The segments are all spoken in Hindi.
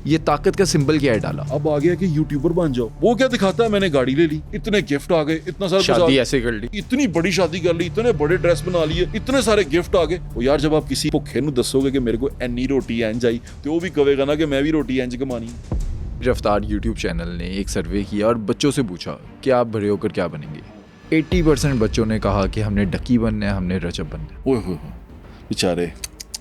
ये ताकत का सिंबल क्या है डाला। अब आ गया कि यूट्यूबर बन जाओ। वो क्या दिखाता है, मैंने गाड़ी ले ली, इतने गिफ्ट आ गए, इतना सारा शादी ऐसे कर ली, इतनी बड़ी शादी कर ली, इतने बड़े ड्रेस बना लिए, इतने सारे गिफ्ट आ गए। वो यार जब आप किसी भुखे नूं दसोगे कि मेरे को एनी रोटी इंज आई, तो वो भी कहेगा ना कि मैं भी रोटी इंज कमानी। रफ्तार यूट्यूब चैनल ने एक सर्वे किया और बच्चों से पूछा कि आप बड़े होकर क्या बनेंगे। 80% बच्चों ने कहा कि हमने डकी बनना है, हमने रजब बनना है। ओए होए बेचारे,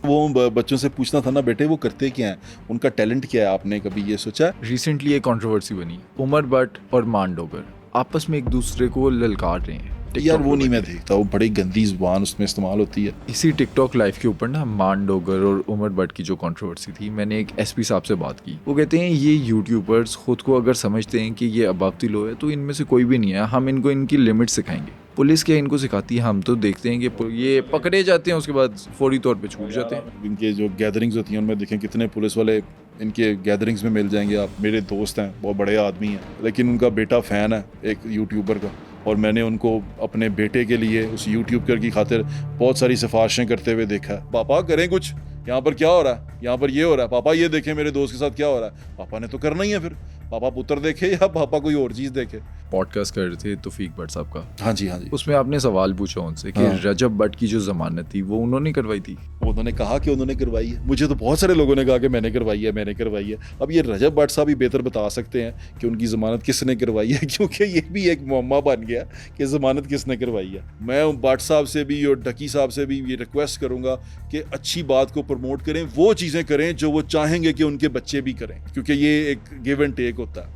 वो बच्चों से पूछना था ना, बेटे वो करते क्या हैं, उनका टैलेंट क्या है, आपने कभी ये सोचा? रिसेंटली एक कंट्रोवर्सी बनी, उमर भट्ट और मान डोगर आपस में एक दूसरे को ललकार रहे हैं। यार वो नहीं मैं देखता, वो बड़ी गंदी जुबान उसमें इस्तेमाल होती है। इसी टिकटॉक लाइव के ऊपर ना मान डोगर और उमर भट्ट की जो कंट्रोवर्सी थी, मैंने एक एसपी साहब से बात की। वो कहते हैं ये यूट्यूबर्स खुद को अगर समझते हैं कि ये अबव द लॉ है तो इनमें से कोई भी नहीं है, हम इनको इनकी लिमिट सिखाएंगे। पुलिस क्या इनको सिखाती है, हम तो देखते हैं कि ये पकड़े जाते हैं उसके बाद फौरी तौर पे छूट जाते हैं। इनके जो गैदरिंग्स होती हैं उनमें देखें कितने पुलिस वाले इनके गैदरिंग्स में मिल जाएंगे। आप मेरे दोस्त हैं, बहुत बड़े आदमी हैं, लेकिन उनका बेटा फ़ैन है एक यूट्यूबर का, और मैंने उनको अपने बेटे के लिए उस यूट्यूबर की खातिर बहुत सारी सिफारिशें करते हुए देखा है। पापा करें कुछ, यहाँ पर क्या हो रहा है, यहाँ पर ये हो रहा है, पापा ये देखें मेरे दोस्त के साथ क्या हो रहा है। पापा ने तो करना ही है, फिर पापा पुत्र देखे या पापा कोई और चीज़ देखे। पॉडकास्ट कर रहे थे तौफीक भट्ट साहब का। हाँ जी हाँ जी। उसमें आपने सवाल पूछा उनसे कि रजब भट्ट की जो जमानत थी वो उन्होंने करवाई थी। उन्होंने कहा कि उन्होंने करवाई है। मुझे तो बहुत सारे लोगों ने कहा कि मैंने करवाई है, मैंने करवाई है। अब ये रजब भट्ट साहब ही बेहतर बता सकते हैं कि उनकी ज़मानत किसने करवाई है, क्योंकि ये भी एक मुअम्मा बन गया कि ज़मानत किसने करवाई है। मैं भट्ट साहब से भी और डकी साहब से भी ये रिक्वेस्ट करूँगा कि अच्छी बात को प्रमोट करें, वो चीज़ें करें जो वो चाहेंगे कि उनके बच्चे भी करें, क्योंकि ये एक गिव एंड टेक होता है।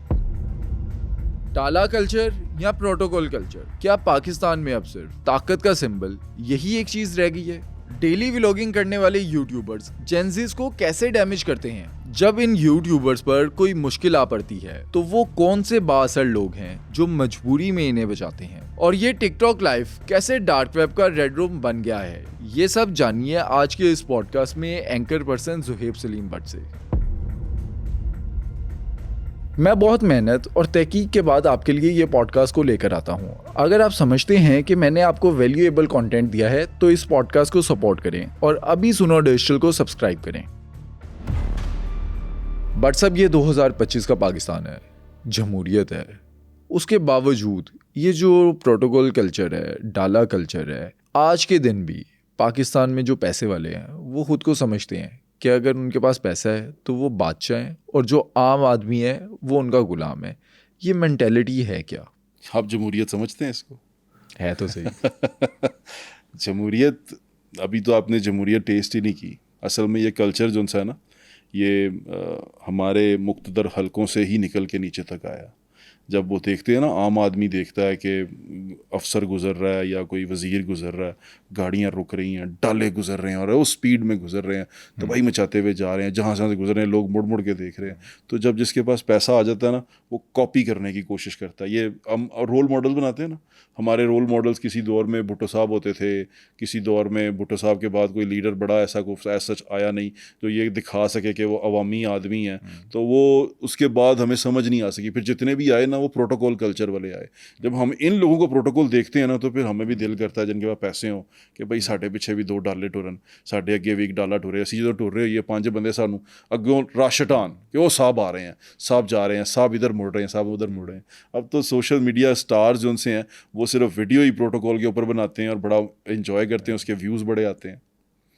टाला कल्चर या प्रोटोकॉल कल्चर, क्या पाकिस्तान में अब सिर्फ ताकत का सिंबल यही एक चीज रह गई है? डेली व्लॉगिंग करने वाले यूट्यूबर्स जेनजीज को कैसे डैमेज करते हैं? जब इन यूट्यूबर्स पर कोई मुश्किल आ पड़ती है तो वो कौन से बाअसर लोग हैं जो मजबूरी में इन्हें बचाते हैं? और ये टिकटॉक लाइव कैसे डार्क वेब का रेड रूम बन गया है, ये सब जानिए आज के इस पॉडकास्ट में एंकर पर्सन जुहेब सलीम भट्ट से। मैं बहुत मेहनत और तहकीक के बाद आपके लिए ये पॉडकास्ट को लेकर आता हूँ। अगर आप समझते हैं कि मैंने आपको वैल्यूएबल कंटेंट दिया है तो इस पॉडकास्ट को सपोर्ट करें और अभी सुनो डिजिटल को सब्सक्राइब करें। बट सब ये 2025 का पाकिस्तान है, जमहूरियत है, उसके बावजूद ये जो प्रोटोकॉल कल्चर है, डाला कल्चर है, आज के दिन भी पाकिस्तान में जो पैसे वाले हैं वो खुद को समझते हैं कि अगर उनके पास पैसा है तो वो बादशाह हैं और जो आम आदमी है वो उनका गुलाम है। ये मेंटेलिटी है क्या? आप जमहूरियत समझते हैं इसको? है तो सही। जमहूरियत, अभी तो आपने जमहूरियत टेस्ट ही नहीं की। असल में ये कल्चर जो है ना, ये हमारे मुख्तदर हलकों से ही निकल के नीचे तक आया। जब वो देखते हैं ना, आम आदमी देखता है कि अफसर गुजर रहा है या कोई वज़ीर गुजर रहा है, गाड़ियाँ रुक रही हैं, डाले गुजर रहे हैं और वो स्पीड में गुजर रहे हैं, तबाही मचाते हुए जा रहे हैं, जहाँ से गुजर रहे हैं लोग मुड़ मुड़ के देख रहे हैं। तो जब जिसके पास पैसा आ जाता है ना, वो कॉपी करने की कोशिश करता है। ये हम रोल मॉडल बनाते हैं ना, हमारे रोल मॉडल्स किसी दौर में भुट्टो साहब होते थे, किसी दौर में भुट्टो साहब के बाद कोई लीडर बड़ा ऐसा सच आया नहीं जो ये दिखा सके कि वो अवामी आदमी है, तो वो उसके बाद हमें समझ नहीं आ सकी। फिर जितने भी आए ना वो प्रोटोकॉल कल्चर वाले आए। जब हम इन लोगों को प्रोटोकॉल देखते हैं ना, तो फिर हमें भी दिल करता है जिनके पास पैसे हों कि भाई साढ़े पिछे भी 2 डाले टुरन, साढ़े अगे भी 1 डाला टुरे, असी जो टुर रहे हो ये 5 बंदे सानू अगों रश हटान कि वो साहब आ रहे हैं, साहब जा रहे हैं, साहब इधर मुड़ रहे हैं, साहब उधर मुड़ रहे हैं। अब तो सोशल मीडिया स्टार्स जो उनसे हैं वो सिर्फ वीडियो ही प्रोटोकॉल के ऊपर बनाते हैं और बड़ा इन्जॉय करते हैं, उसके व्यूज़ बड़े आते हैं।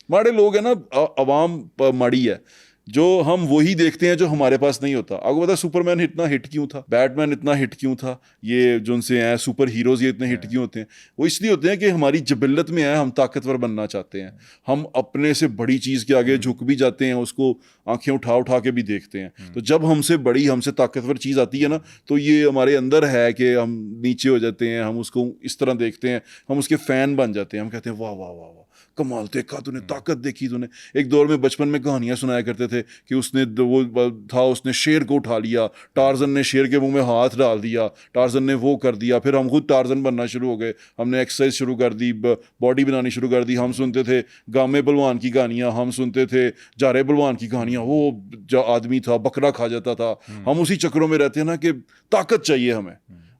माड़े लोग हैं ना, अवाम माड़ी है, जो हम वही देखते हैं जो हमारे पास नहीं होता। आपको पता है सुपरमैन इतना हिट क्यों था, बैटमैन इतना हिट क्यों था, ये जो उनसे हैं सुपर हीरोज़ ये इतने हिट क्यों होते हैं? वो इसलिए होते हैं कि हमारी जबिल्लत में है, हम ताकतवर बनना चाहते हैं, हम अपने से बड़ी चीज़ के आगे झुक भी जाते हैं, उसको आंखें उठा उठा के भी देखते हैं। तो जब हमसे बड़ी, हमसे ताकतवर चीज़ आती है ना, तो ये हमारे अंदर है कि हम नीचे हो जाते हैं, हम उसको इस तरह देखते हैं, हम उसके फ़ैन बन जाते हैं, हम कहते हैं वाह वाह वाह वाह कमाल, देखा तूने, ताकत देखी तूने। एक दौर में बचपन में कहानियां सुनाया करते थे कि उसने वो था, उसने शेर को उठा लिया, टार्जन ने शेर के मुंह में हाथ डाल दिया, टार्जन ने वो कर दिया, फिर हम खुद टार्जन बनना शुरू हो गए, हमने एक्सरसाइज शुरू कर दी, बॉडी बनानी शुरू कर दी। हम सुनते थे गामे बलवान की कहानियाँ, हम सुनते थे जारे बलवान की कहानियाँ, वो जो आदमी था बकरा खा जाता था। हम उसी चक्रों में रहते हैं ना कि ताकत चाहिए हमें।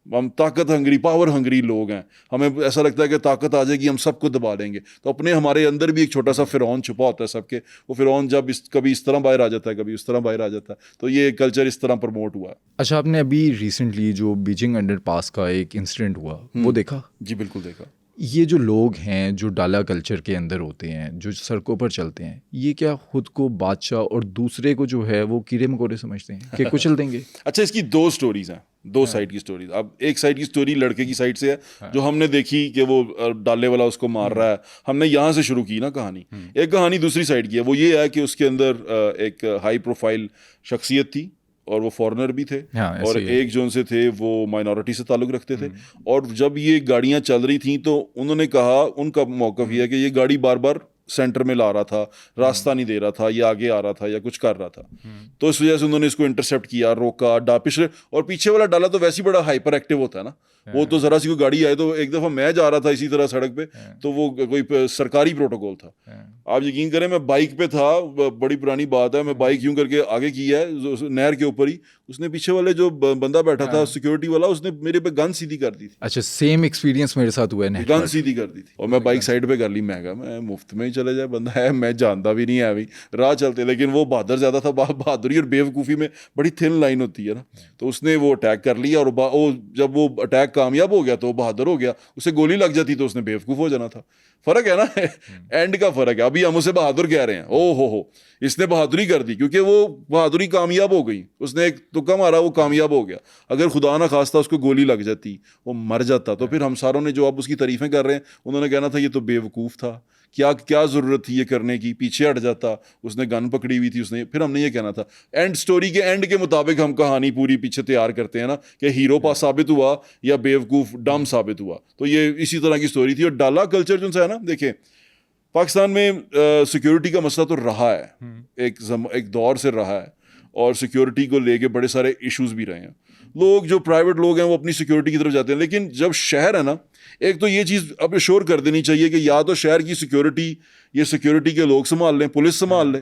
हम ताकत हंगरी, पावर हंगरी लोग हैं, हमें ऐसा लगता है कि ताकत आ जाएगी हम सबको दबा देंगे। तो अपने हमारे अंदर भी एक छोटा सा फिरौन छुपा होता है सबके, वो फिरौन जब कभी इस तरह बाहर आ जाता है, कभी उस तरह बाहर आ जाता है, तो ये कल्चर इस तरह प्रमोट हुआ है। अच्छा, आपने अभी रिसेंटली जो बीजिंग अंडरपास का एक इंसिडेंट हुआ वो देखा? जी बिल्कुल देखा। ये जो लोग हैं जो डाला कल्चर के अंदर होते हैं, जो सड़कों पर चलते हैं, ये क्या खुद को बादशाह और दूसरे को जो है वो कीड़े मकोड़े समझते हैं कि कुचल देंगे? अच्छा, इसकी दो स्टोरीज हैं, दो साइड की स्टोरीज। अब एक साइड की स्टोरी लड़के की साइड से है, जो हमने देखी कि वो डाले वाला उसको मार रहा है, हमने यहाँ से शुरू की ना कहानी। एक कहानी दूसरी साइड की है, वो ये है कि उसके अंदर एक हाई प्रोफाइल शख्सियत थी और वो फॉरेनर भी थे, और एक जो उनसे थे वो माइनॉरिटी से ताल्लुक़ रखते थे। और जब ये गाड़ियाँ चल रही थी तो उन्होंने कहा, उनका मौक़िफ़ ये है कि ये गाड़ी बार बार सेंटर में ला रहा था, रास्ता नहीं दे रहा था, या आगे आ रहा था या कुछ कर रहा था, तो इस वजह से उन्होंने इसको इंटरसेप्ट किया, रोका, पिछले और पीछे वाला डाला तो वैसे ही बड़ा हाइपर एक्टिव होता है ना, वो तो जरा सी कोई गाड़ी आए तो एक दफ़ा मैं जा रहा था इसी तरह सड़क पे, तो वो कोई सरकारी प्रोटोकॉल था, आप यकीन करें मैं बाइक पे था, बड़ी पुरानी बात है, मैं बाइक यूं करके आगे की है नहर के ऊपर ही, उसने पीछे वाले जो बंदा बैठा था सिक्योरिटी वाला, उसने मेरे पे गन सीधी कर दी थी। अच्छा, सेम एक्सपीरियंस मेरे साथ हुआ है, गन सीधी कर दी थी, और मैं बाइक साइड पे कर ली, मैं मुफ्त में ही चले जाए, बंदा है मैं जानता भी नहीं है अभी राह चलते, लेकिन वो बहादुर ज़्यादा था, बहादुरी और बेवकूफ़ी में बड़ी थिन लाइन होती है ना, तो उसने वो अटैक कर लिया, और जब वो अटैक कामयाब हो गया तो वो बहादुर हो गया, उसे गोली लग जाती तो उसने बेवकूफ़ हो जाना था। फ़र्क है ना एंड का फ़र्क है। अभी हम उसे बहादुर कह रहे हैं, ओ हो इसने बहादुरी कर दी, क्योंकि वो बहादुरी कामयाब हो गई, उसने एक तुक्का मारा, वो कामयाब हो गया। अगर खुदा ना खास्ता उसको गोली लग जाती, वो मर जाता, तो फिर हम सारों ने जो अब उसकी तारीफ़ें कर रहे हैं, उन्होंने कहना था ये तो बेवकूफ़ था, क्या ज़रूरत थी ये करने की, पीछे हट जाता, उसने गन पकड़ी हुई थी उसने, फिर हमने ये कहना था। एंड स्टोरी के एंड के मुताबिक हम कहानी पूरी पीछे तैयार करते हैं ना, कि हीरो पास साबित हुआ या बेवकूफ़ डम साबित हुआ, तो ये इसी तरह की स्टोरी थी। और डाला कल्चर जो है ना, देखें पाकिस्तान में सिक्योरिटी का मसला तो रहा है, एक दौर से रहा है, और सिक्योरिटी को लेके बड़े सारे इश्यूज भी रहे हैं। लोग जो प्राइवेट लोग हैं वो अपनी सिक्योरिटी की तरफ जाते हैं, लेकिन जब शहर है ना, एक तो ये चीज़ अब श्योर कर देनी चाहिए कि या तो शहर की सिक्योरिटी ये सिक्योरिटी के लोग संभाल लें, पुलिस संभाल लें,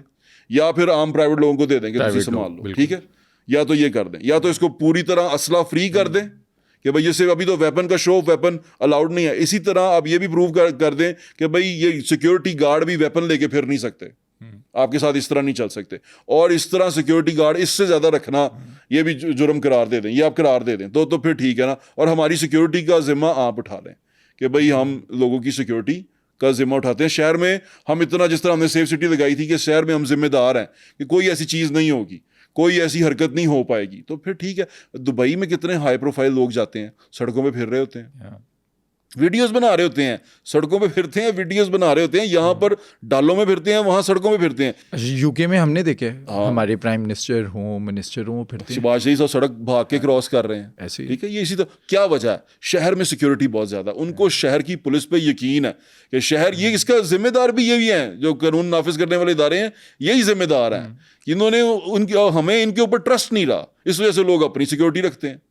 या फिर आम प्राइवेट लोगों को दे देंगे तुम संभाल लो, ठीक है, या तो ये कर दें, या तो इसको पूरी तरह असला फ्री कर दें कि भाई जैसे अभी तो वेपन का शो, वेपन अलाउड नहीं है, इसी तरह अब ये भी प्रूव कर दें कि भाई ये सिक्योरिटी गार्ड भी वेपन लेके फिर नहीं सकते, आपके साथ इस तरह नहीं चल सकते, और इस तरह सिक्योरिटी गार्ड इससे ज़्यादा रखना ये भी जुर्म करार दे दें, ये आप करार दे दें, तो फिर ठीक है ना, और हमारी सिक्योरिटी का जिम्मा आप उठा लें कि भाई हम लोगों की सिक्योरिटी का जिम्मा उठाते हैं। शहर में हम इतना, जिस तरह हमने सेफ सिटी लगाई थी कि शहर में हम जिम्मेदार हैं कि कोई ऐसी चीज़ नहीं होगी, कोई ऐसी हरकत नहीं हो पाएगी, तो फिर ठीक है। दुबई में कितने हाई प्रोफाइल लोग जाते हैं, सड़कों पे फिर रहे होते हैं, वीडियोस बना रहे होते हैं, सड़कों पे फिरते हैं, वीडियोस बना रहे होते हैं, यहाँ पर डालों में फिरते हैं, वहाँ सड़कों में फिरते हैं। यूके में हमने देखे हमारे प्राइम मिनिस्टर होम मिनिस्टर हो फिरते हैं, शहबाज शरीफ साहब सड़क भाग के क्रॉस कर रहे हैं ऐसे, ठीक है। ये इसी तरह क्या वजह है, शहर में सिक्योरिटी बहुत ज़्यादा, उनको शहर की पुलिस पे यकीन है कि शहर, ये इसका जिम्मेदार भी यही है, जो कानून नाफिज करने वाले इदारे हैं यही जिम्मेदार हैं, इन्होंने उनके हमें इनके ऊपर ट्रस्ट नहीं रहा, इस वजह से लोग अपनी सिक्योरिटी रखते हैं।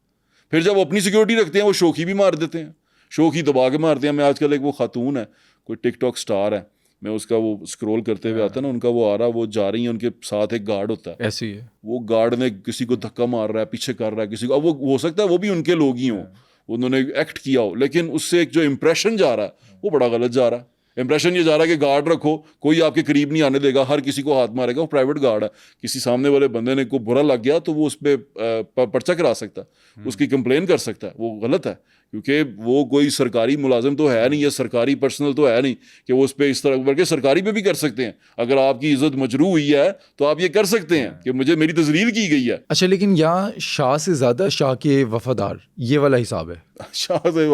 फिर जब अपनी सिक्योरिटी रखते हैं वो शौकी भी मार देते हैं, शौकी दबा के मारते हैं। मैं आजकल एक वो खातून है, कोई टिकटॉक स्टार है, मैं उसका वो स्क्रॉल करते हुए आता है ना, उनका वो आ रहा, वो जा रही है, उनके साथ एक गार्ड होता है, ऐसी है, वो गार्ड ने किसी को धक्का मार रहा है, पीछे कर रहा है किसी को, अब वो हो सकता है वो भी उनके लोग ही हों, उन्होंने एक्ट किया हो, लेकिन उससे एक जो इंप्रेशन जा रहा है वो बड़ा गलत जा रहा है। इंप्रेशन ये जा रहा है कि गार्ड रखो, कोई आपके करीब नहीं आने देगा, हर किसी को हाथ मारेगा, वो प्राइवेट गार्ड है, किसी सामने वाले बंदे ने को बुरा लग गया तो वो उस पर पर्चा करा सकता है, उसकी कंप्लेन कर सकता है, वो गलत है, क्योंकि वो कोई सरकारी मुलाजिम तो है नहीं, या सरकारी पर्सनल तो है नहीं कि वो उस पर इस तरह, बल्कि सरकारी पे भी कर सकते हैं। अगर आपकी इज्जत मजरू हुई है तो आप ये कर सकते हैं कि मुझे मेरी तजलील की गई है। अच्छा, लेकिन यहाँ शाह से ज़्यादा शाह के वफादार, ये वाला हिसाब है शाह से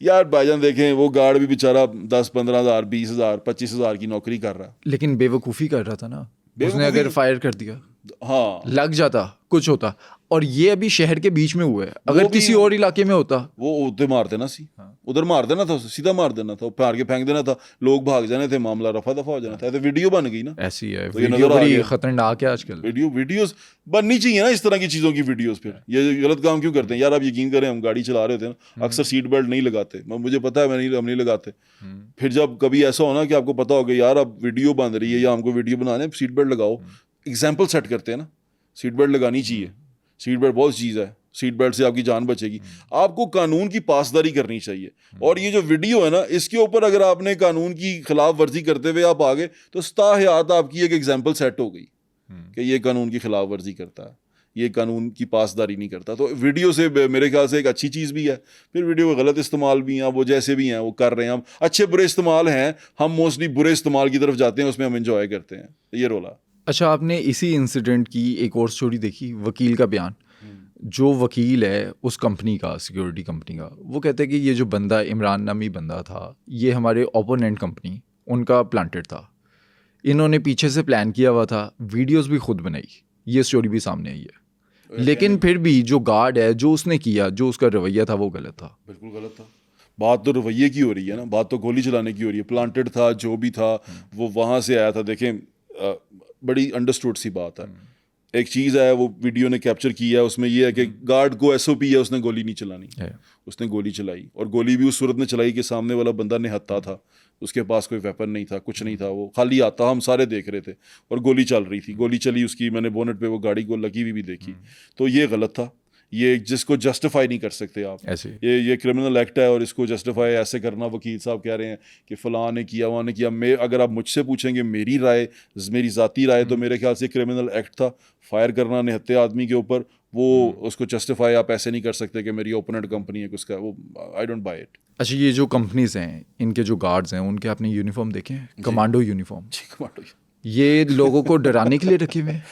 यार भाईजान देखें, वो गार्ड भी बेचारा 10-15 हज़ार 20 हज़ार 25 हज़ार की नौकरी कर रहा है, लेकिन बेवकूफ़ी कर रहा था ना, उसने अगर फायर कर दिया, हाँ लग जाता, कुछ होता। और ये अभी शहर के बीच में हुआ है, अगर किसी और इलाके में होता वो उधर मार देना सी, उधर मार देना था, सीधा मार देना था, मार के फेंक देना था, लोग भाग जाने थे, मामला रफा दफा हो जाना था। तो वीडियो बन गई ना, ऐसी है, तो ये वीडियो नजर आ बड़ी गया। खतरनाक है आजकल, वीडियोस बननी चाहिए ना, इस तरह की चीज़ों की वीडियोस। फिर ये गलत काम क्यों करते हैं यार? आप यकीन करें, हम गाड़ी चला रहे होते हैं ना, अक्सर सीट बेल्ट नहीं लगाते, मुझे पता है हम नहीं लगाते। फिर जब कभी ऐसा हो ना कि आपको पता होगा यार अब वीडियो बन रही है या हमको वीडियो बनाने, सीट बेल्ट लगाओ, एग्जाम्पल सेट करते हैं ना, सीट बेल्ट लगानी चाहिए, सीट बेल्ट बहुत चीज़ है, सीट बेल्ट से आपकी जान बचेगी। आपको कानून की पासदारी करनी चाहिए। और ये जो वीडियो है ना, इसके ऊपर अगर आपने कानून की खिलाफ वर्जी करते हुए आप आगे, तो स्ताहयात आपकी एक एग्जाम्पल सेट हो गई कि ये कानून की खिलाफ वर्जी करता है, ये कानून की पासदारी नहीं करता। तो वीडियो से मेरे ख्याल से एक अच्छी चीज़ भी है, फिर वीडियो का गलत इस्तेमाल भी है, वो जैसे भी हैं वो कर रहे हैं। हम अच्छे बुरे इस्तेमाल हैं, हम मोस्टली बुरे इस्तेमाल की तरफ जाते हैं, उसमें हम इंजॉय करते हैं। ये रोला। अच्छा, आपने इसी इंसिडेंट की एक और स्टोरी देखी, वकील का बयान। जो वकील है उस कंपनी का, सिक्योरिटी कंपनी का, वो कहते हैं कि ये जो बंदा इमरान नामी बंदा था, ये हमारे ओपोनेंट कंपनी उनका प्लांटेड था। इन्होंने पीछे से प्लान किया हुआ था, वीडियोस भी खुद बनाई, ये स्टोरी भी सामने आई है। लेकिन फिर भी जो गार्ड है, जो उसने किया, जो उसका रवैया था, वो गलत था। बिल्कुल गलत था। बात तो रवैये की हो रही है ना, बात तो गोली चलाने की हो रही है। प्लांटेड था, जो भी था वो वहाँ से आया था। देखें, बड़ी अंडरस्टूड सी बात है। एक चीज़ है वो वीडियो ने कैप्चर किया है, उसमें ये है कि गार्ड को SOP है, उसने गोली नहीं चलानी, उसने गोली चलाई। और गोली भी उस सूरत में चलाई कि सामने वाला बंदा निहत्था था, उसके पास कोई वेपन नहीं था, कुछ नहीं था, वो खाली आता, हम सारे देख रहे थे और गोली चल रही थी। गोली चली उसकी, मैंने बोनेट पे वो गाड़ी को लगी हुई भी देखी। तो ये गलत था, ये जिसको जस्टिफाई नहीं कर सकते आप ऐसे ये क्रिमिनल एक्ट है। और इसको जस्टिफाई ऐसे करना, वकील साहब कह रहे हैं कि फ़लाँ ने किया, वहाँ ने किया। मैं, अगर आप मुझसे पूछेंगे मेरी राय, मेरी ज़ाती राय, तो मेरे ख्याल से क्रिमिनल एक्ट था। फायर करना निहत्थे आदमी के ऊपर, वो उसको जस्टिफाई आप ऐसे नहीं कर सकते कि मेरी ओपोनेंट कंपनी है उसका, वो आई डोंट बाय इट। अच्छा, ये जो कंपनीज हैं, इनके जो गार्ड्स हैं, उनके आपने यूनिफॉर्म देखे हैं? Commando uniform. जी, कमांडो। ये लोगों को डराने के लिए रखे हुए हैं।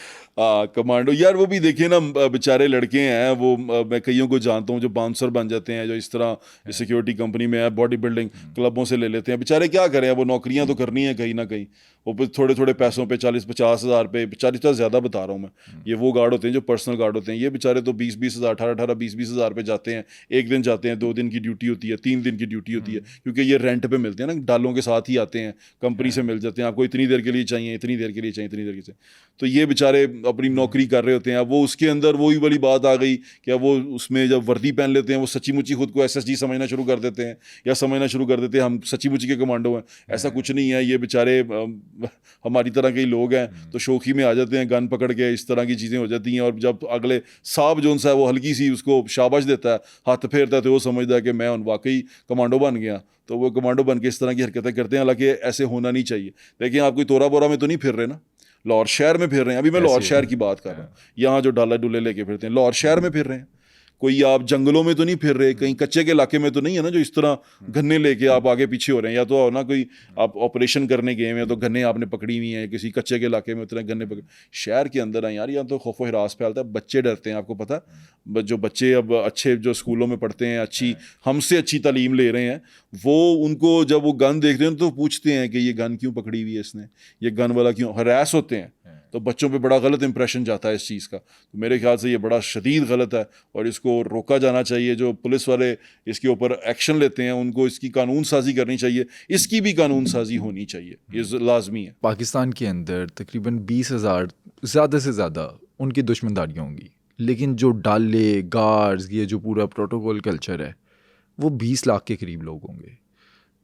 कमांडो यार, वो भी देखिए ना, बेचारे लड़के हैं वो। मैं कईयों को जानता हूँ जो बाउंसर बन जाते हैं, जो इस तरह सिक्योरिटी कंपनी में है, बॉडी बिल्डिंग क्लबों से ले लेते हैं। बेचारे क्या करें, वो नौकरियां तो करनी है कहीं ना कहीं। वो थोड़े थोड़े पैसों पे, 40-50 हज़ार पे, 40 ज़्यादा बता रहा हूँ मैं, ये वो गार्ड होते हैं जो पर्सनल गार्ड होते हैं। ये बेचारे तो 20-20 हज़ार, 18-18, 20-20 हज़ार पे जाते हैं। एक दिन जाते हैं, 2 दिन की ड्यूटी होती है, 3 दिन की ड्यूटी होती है, क्योंकि ये रेंट पे मिलते हैं ना, डालों के साथ ही आते हैं, कंपनी से मिल जाते हैं। आपको इतनी देर के लिए चाहिए, इतनी देर के लिए चाहिए, इतनी देर के लिए। तो ये बेचारे अपनी नौकरी कर रहे होते हैं। अब वो उसके अंदर वही वाली बात आ गई कि वो उसमें जब वर्दी पहन लेते हैं, वो सच्ची मुच्ची खुद को SSG समझना शुरू कर देते हैं, या समझना शुरू कर देते हैं हम सच्ची मुच्ची के कमांडो हैं। ऐसा कुछ नहीं है। ये बेचारे हमारी तरह के ही लोग हैं, तो शौकी में आ जाते हैं, गन पकड़ के, इस तरह की चीज़ें हो जाती हैं। और जब अगले साहब जो है वो हल्की सी उसको शाबाश देता है, हाथ फेरता है, तो वो समझता है कि मैं वाकई कमांडो बन गया। तो वो कमांडो बन के इस तरह की हरकतें करते हैं। हालांकि ऐसे होना नहीं चाहिए। देखिए, आप कोई तोरा बोरा में तो नहीं फिर रहे ना, लाहौर शहर में फिर रहे हैं। अभी मैं लाहौर शहर की बात कर रहा हूँ, यहाँ जो डाला डुले लेके फिरते हैं, लाहौर शहर में फिर रहे हैं। कोई आप जंगलों में तो नहीं फिर रहे, कहीं कच्चे के इलाके में तो नहीं है ना, जो इस तरह गन्ने लेके आप आगे पीछे हो रहे हैं। या तो ना कोई आप ऑपरेशन करने गए हैं तो गन्ने आपने पकड़ी हुई हैं, किसी कच्चे के इलाके में उतने गन्ने पकड़। शहर के अंदर है यार, यहाँ तो खौफ हिरास फैलता है, बच्चे डरते हैं। आपको पता है, जो बच्चे अब अच्छे जो स्कूलों में पढ़ते हैं, अच्छी हमसे अच्छी तालीम ले रहे हैं, वो उनको जब वो गन देखते हैं तो पूछते हैं कि ये गन क्यों पकड़ी हुई है इसने, ये गन वाला क्यों, हरास होते हैं। तो बच्चों पे बड़ा गलत इंप्रेशन जाता है इस चीज़ का। तो मेरे ख्याल से ये बड़ा शदीद गलत है और इसको रोका जाना चाहिए। जो पुलिस वाले इसके ऊपर एक्शन लेते हैं, उनको इसकी कानून साजी करनी चाहिए, इसकी भी कानून साजी होनी चाहिए, ये लाजमी है। पाकिस्तान के अंदर तकरीबन 20,000 ज़्यादा से ज़्यादा उनकी दुश्मनदारियाँ होंगी, लेकिन जो डाले गार्ड्स, ये जो पूरा प्रोटोकॉल कल्चर है, वो 20 लाख के करीब लोग होंगे।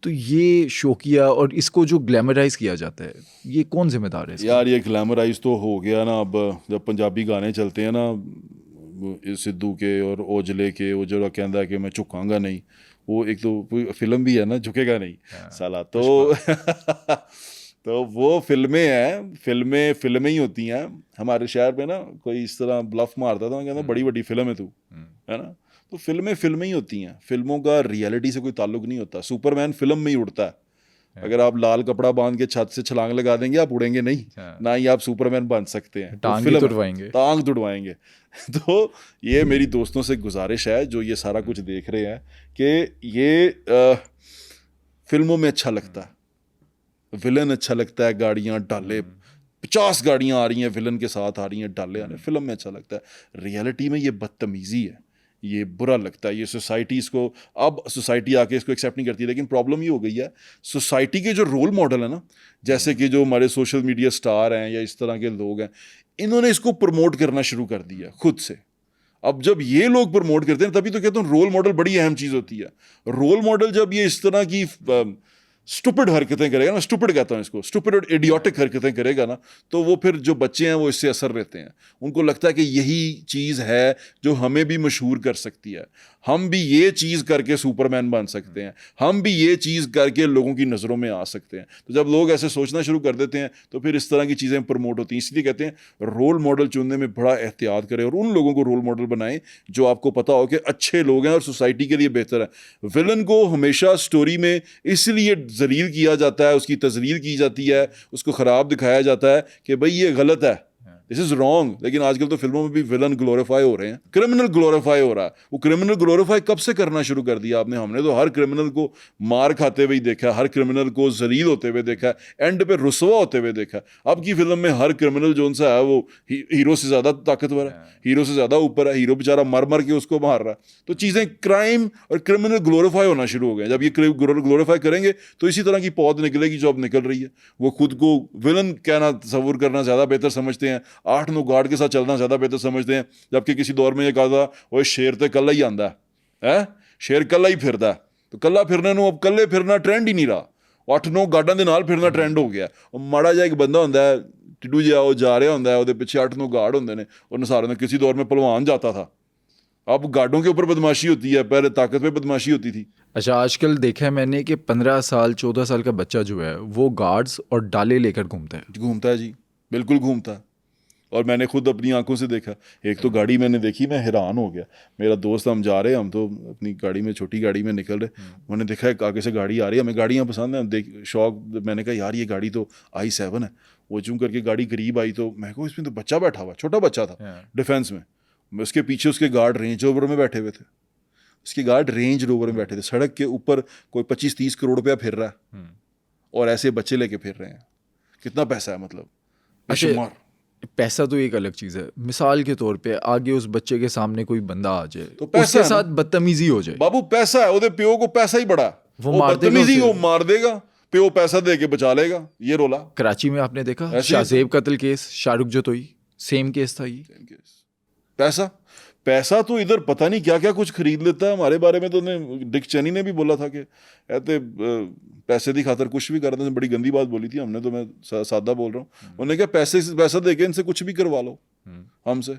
तो ये शौकिया और इसको जो ग्लैमराइज किया जाता है, ये कौन जिम्मेदार है इसका? यार, ये ग्लैमराइज तो हो गया ना। अब जब पंजाबी गाने चलते हैं ना, सिद्धू के और ओजले के, वो जो कहता है कि मैं झुकांगा नहीं, वो एक तो फिल्म भी है ना, झुकेगा नहीं साला, तो तो वो फिल्में ही होती हैं। हमारे शहर में ना कोई इस तरह ब्लफ मारता था, मैं कहता बड़ी बड़ी फिल्म है तू, है ना। तो फिल्में ही होती हैं, फिल्मों का रियलिटी से कोई ताल्लुक नहीं होता। सुपरमैन फिल्म में ही उड़ता है। अगर आप लाल कपड़ा बांध के छत से छलांग लगा देंगे, आप उड़ेंगे नहीं, ना ही आप सुपरमैन बन सकते हैं। टांग तुड़वाएंगे। तो ये मेरी दोस्तों से गुजारिश है जो ये सारा कुछ देख रहे हैं, कि ये फिल्मों में अच्छा लगता है, विलन अच्छा लगता है, गाड़ियाँ डाले 50 गाड़ियाँ आ रही हैं, विलन के साथ आ रही हैं, डाले आने, फिल्म में अच्छा लगता है। रियलिटी में ये बदतमीज़ी है, ये बुरा लगता है। ये सोसाइटी इसको, अब सोसाइटी आके इसको एक्सेप्ट नहीं करती। लेकिन प्रॉब्लम ये हो गई है, सोसाइटी के जो रोल मॉडल है ना, जैसे कि जो हमारे सोशल मीडिया स्टार हैं या इस तरह के लोग हैं, इन्होंने इसको प्रमोट करना शुरू कर दिया खुद से। अब जब ये लोग प्रमोट करते हैं, तभी तो कहता हूँ रोल मॉडल बड़ी अहम चीज़ होती है। रोल मॉडल जब ये इस तरह की स्टूपिड हरकतें करेगा ना, स्टूपिड कहता हूँ इसको, स्टूपिड और इडियोटिक हरकतें करेगा ना, तो वो फिर जो बच्चे हैं वो इससे असर रहते हैं। उनको लगता है कि यही चीज़ है जो हमें भी मशहूर कर सकती है, हम भी ये चीज़ करके सुपरमैन बन सकते हैं, हम भी ये चीज़ करके लोगों की नज़रों में आ सकते हैं। तो जब लोग ऐसे सोचना शुरू कर देते हैं तो फिर इस तरह की चीज़ें प्रमोट होती हैं। इसलिए कहते हैं रोल मॉडल चुनने में बड़ा एहतियात करें और उन लोगों को रोल मॉडल बनाएं जो आपको पता हो कि अच्छे लोग हैं और सोसाइटी के लिए बेहतर है। विलन को हमेशा स्टोरी में इसलिए जलील किया जाता है, उसकी तजलील की जाती है, उसको ख़राब दिखाया जाता है कि भाई ये गलत है, दिस इज रॉन्ग। लेकिन आजकल तो फिल्मों में भी विलन ग्लोरीफाई हो रहे हैं, क्रिमिनल ग्लोरीफाई हो रहा है। वो क्रिमिनल ग्लोरीफाई कब से करना शुरू कर दिया आपने? हमने तो हर क्रिमिनल को मार खाते हुए ही देखा, हर क्रिमिनल को जलील होते हुए देखा, एंड पे रुसवा होते हुए देखा। अब की फिल्म में हर क्रिमिनल जो सा है वो हीरो से ज्यादा ताकतवर है, हीरो से ज्यादा ऊपर है, हीरो बेचारा मर मर के उसको मार रहा है। तो चीजें क्राइम और क्रिमिनल ग्लोरीफाई होना शुरू हो गए। जब ये ग्लोरीफाई करेंगे तो इसी तरह की पौध निकलेगी जो अब निकल रही है। वो खुद को विलन कहना तस्वुर करना ज्यादा बेहतर समझते हैं, 8-9 गार्ड के साथ चलना ज़्यादा बेहतर समझते हैं। जबकि किसी दौर में ये कहा था वो शेर तो कल्ला ही आंदा है, शेर कल्ला ही फिरदा है। तो कल्ला फिरने ਨੂੰ अब कल्ले फिरना ट्रेंड ही नहीं रहा, 8-9 गार्डां ਦੇ ਨਾਲ फिरना ट्रेंड हो गया। ਉਹ ਮਾੜਾ ਜਿਹਾ ਇੱਕ ਬੰਦਾ ਹੁੰਦਾ ਹੈ ਟਿੱਡੂ ਜਿਹਾ, ਉਹ ਜਾ ਰਿਹਾ ਹੁੰਦਾ है, ਉਹਦੇ ਪਿੱਛੇ 8-9 गार्ड ਹੁੰਦੇ ਨੇ, और नसारों में किसी दौर में पहलवान जाता था। अब गार्डों के ऊपर बदमाशी होती है, पहले ताकत पे बदमाशी होती थी। अच्छा, आजकल देखा है मैंने कि 15 साल 14 साल का बच्चा जो है वो गार्ड्स और डाले लेकर घूमता है जी, बिल्कुल घूमता है। और मैंने खुद अपनी आंखों से देखा। एक तो गाड़ी मैंने देखी, मैं हैरान हो गया। मेरा दोस्त, हम जा रहे हैं, हम तो अपनी गाड़ी में, छोटी गाड़ी में निकल रहे, मैंने देखा एक आगे से गाड़ी आ रही है। हमें गाड़ियाँ पसंद हैं, देख शौक, मैंने कहा यार ये गाड़ी तो i7 है। वो चूँ करके गाड़ी करीब आई तो मैं कहूँ इसमें तो बच्चा बैठा हुआ, छोटा बच्चा था डिफेंस में। उसके पीछे उसके गार्ड रेंज रोवर में बैठे हुए थे, उसके गार्ड रेंज रोवर में बैठे थे। सड़क के ऊपर कोई 25-30 करोड़ रुपया फिर रहा है और ऐसे बच्चे लेके फिर रहे हैं। कितना पैसा है मतलब? अच्छा, पैसा तो एक अलग चीज़ है। मिसाल के तौर पे आगे उस बच्चे के सामने कोई बंदा आ जाए तो उसके साथ बदतमीजी हो जाए, बाबू पैसा है, ਉਹਦੇ ਪਿਓ को पैसा ही बड़ा, वो बदतमीजी वो मार देगा, प्यो पैसा दे के बचा लेगा। ये रोला कराची में आपने देखा, शाहजेब कत्ल केस, शाहरुख जोतोई, सेम केस था ये। पैसा पैसा तो इधर पता नहीं क्या क्या कुछ खरीद लेता है। हमारे बारे में तो डिक चेनी ने भी बोला था कि ऐसे पैसे की खातर कुछ भी करते हैं। बड़ी गंदी बात बोली थी हमने, तो मैं सादा बोल रहा हूँ। उन्होंने कहा पैसा दे के इनसे कुछ भी करवा लो हमसे।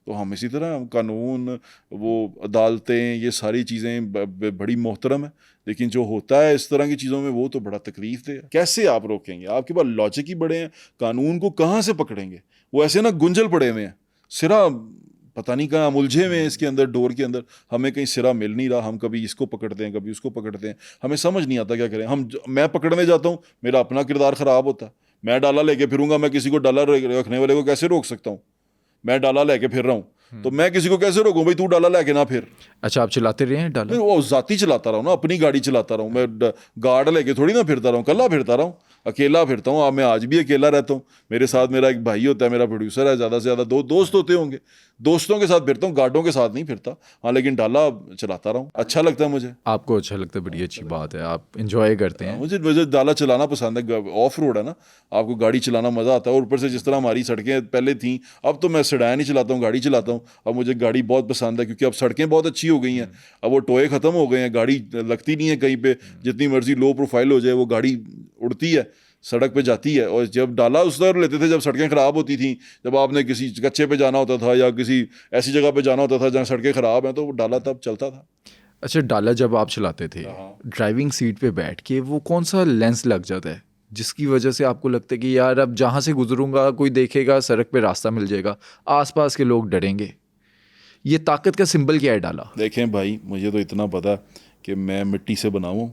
तो हम इसी तरह, कानून, वो अदालतें, ये सारी चीज़ें बड़ी मोहतरम है, लेकिन जो होता है इस तरह की चीज़ों में वो तो बड़ा तकलीफ दे। कैसे आप रोकेंगे? आपके पास लॉजिक ही बड़े हैं, कानून को कहाँ से पकड़ेंगे? वो ऐसे ना गुंजल पड़े हुए हैं, सिरा पता नहीं कहाँ उलझे हुए हैं इसके अंदर, डोर के अंदर। हमें कहीं सिरा मिल नहीं रहा, हम कभी इसको पकड़ते हैं, कभी उसको पकड़ते हैं, हमें समझ नहीं आता क्या करें। मैं पकड़ने जाता हूँ, मेरा अपना किरदार ख़राब होता है। मैं डाला लेके फिरूंगा, मैं किसी को डाला रखने वाले को कैसे रोक सकता हूँ? मैं डाला लेके फिर रहा हूँ तो मैं किसी को कैसे रोकूं भाई तू डाला लेके ना फिर? अच्छा, आप चलाते रहे हैं डाला? वो जाती चलाता रहा हूँ ना, अपनी गाड़ी चलाता रहा हूँ मैं, गार्ड लेके थोड़ी ना फिरता रहा हूँ, कल्ला फिरता रहा हूँ, अकेला फिरता हूँ। मैं आज भी अकेला रहता हूँ। मेरे साथ मेरा एक भाई होता है, मेरा प्रोड्यूसर है, ज़्यादा से ज़्यादा 2 दोस्त होते होंगे, दोस्तों के साथ फिरता हूँ, गार्डों के साथ नहीं फिरता। हाँ, लेकिन डाला चलाता रहा हूँ, अच्छा लगता है मुझे। आपको अच्छा लगता है, बड़ी अच्छी बात है, आप इंजॉय करते हैं। मुझे डाला चलाना पसंद है। ऑफ रोड है ना, आपको गाड़ी चलाना मज़ा आता है। और ऊपर से जिस तरह हमारी सड़कें पहले थी, अब तो मैं सेडान ही चलाता हूँ, गाड़ी चलाता हूँ। अब मुझे गाड़ी बहुत पसंद है क्योंकि अब सड़कें बहुत अच्छी हो गई हैं, अब वो टोए ख़त्म हो गए हैं, गाड़ी लगती नहीं है कहीं पे, जितनी मर्जी लो प्रोफाइल हो जाए वो गाड़ी उड़ती है, सड़क पे जाती है। और जब डाला उस तरह लेते थे जब सड़कें ख़राब होती थी, जब आपने किसी कच्चे पे जाना होता था या किसी ऐसी जगह पे जाना होता था जहाँ सड़कें ख़राब हैं, तो वो डाला तब चलता था। अच्छा, डाला जब आप चलाते थे, ड्राइविंग सीट पे बैठ के वो कौन सा लेंस लग जाता है जिसकी वजह से आपको लगता है कि यार अब जहाँ से गुजरूंगा कोई देखेगा, सड़क पे रास्ता मिल जाएगा, आसपास के लोग डरेंगे? ये ताकत का सिंबल क्या है डाला? देखें भाई, मुझे तो इतना पता कि मैं मिट्टी से बना हूँ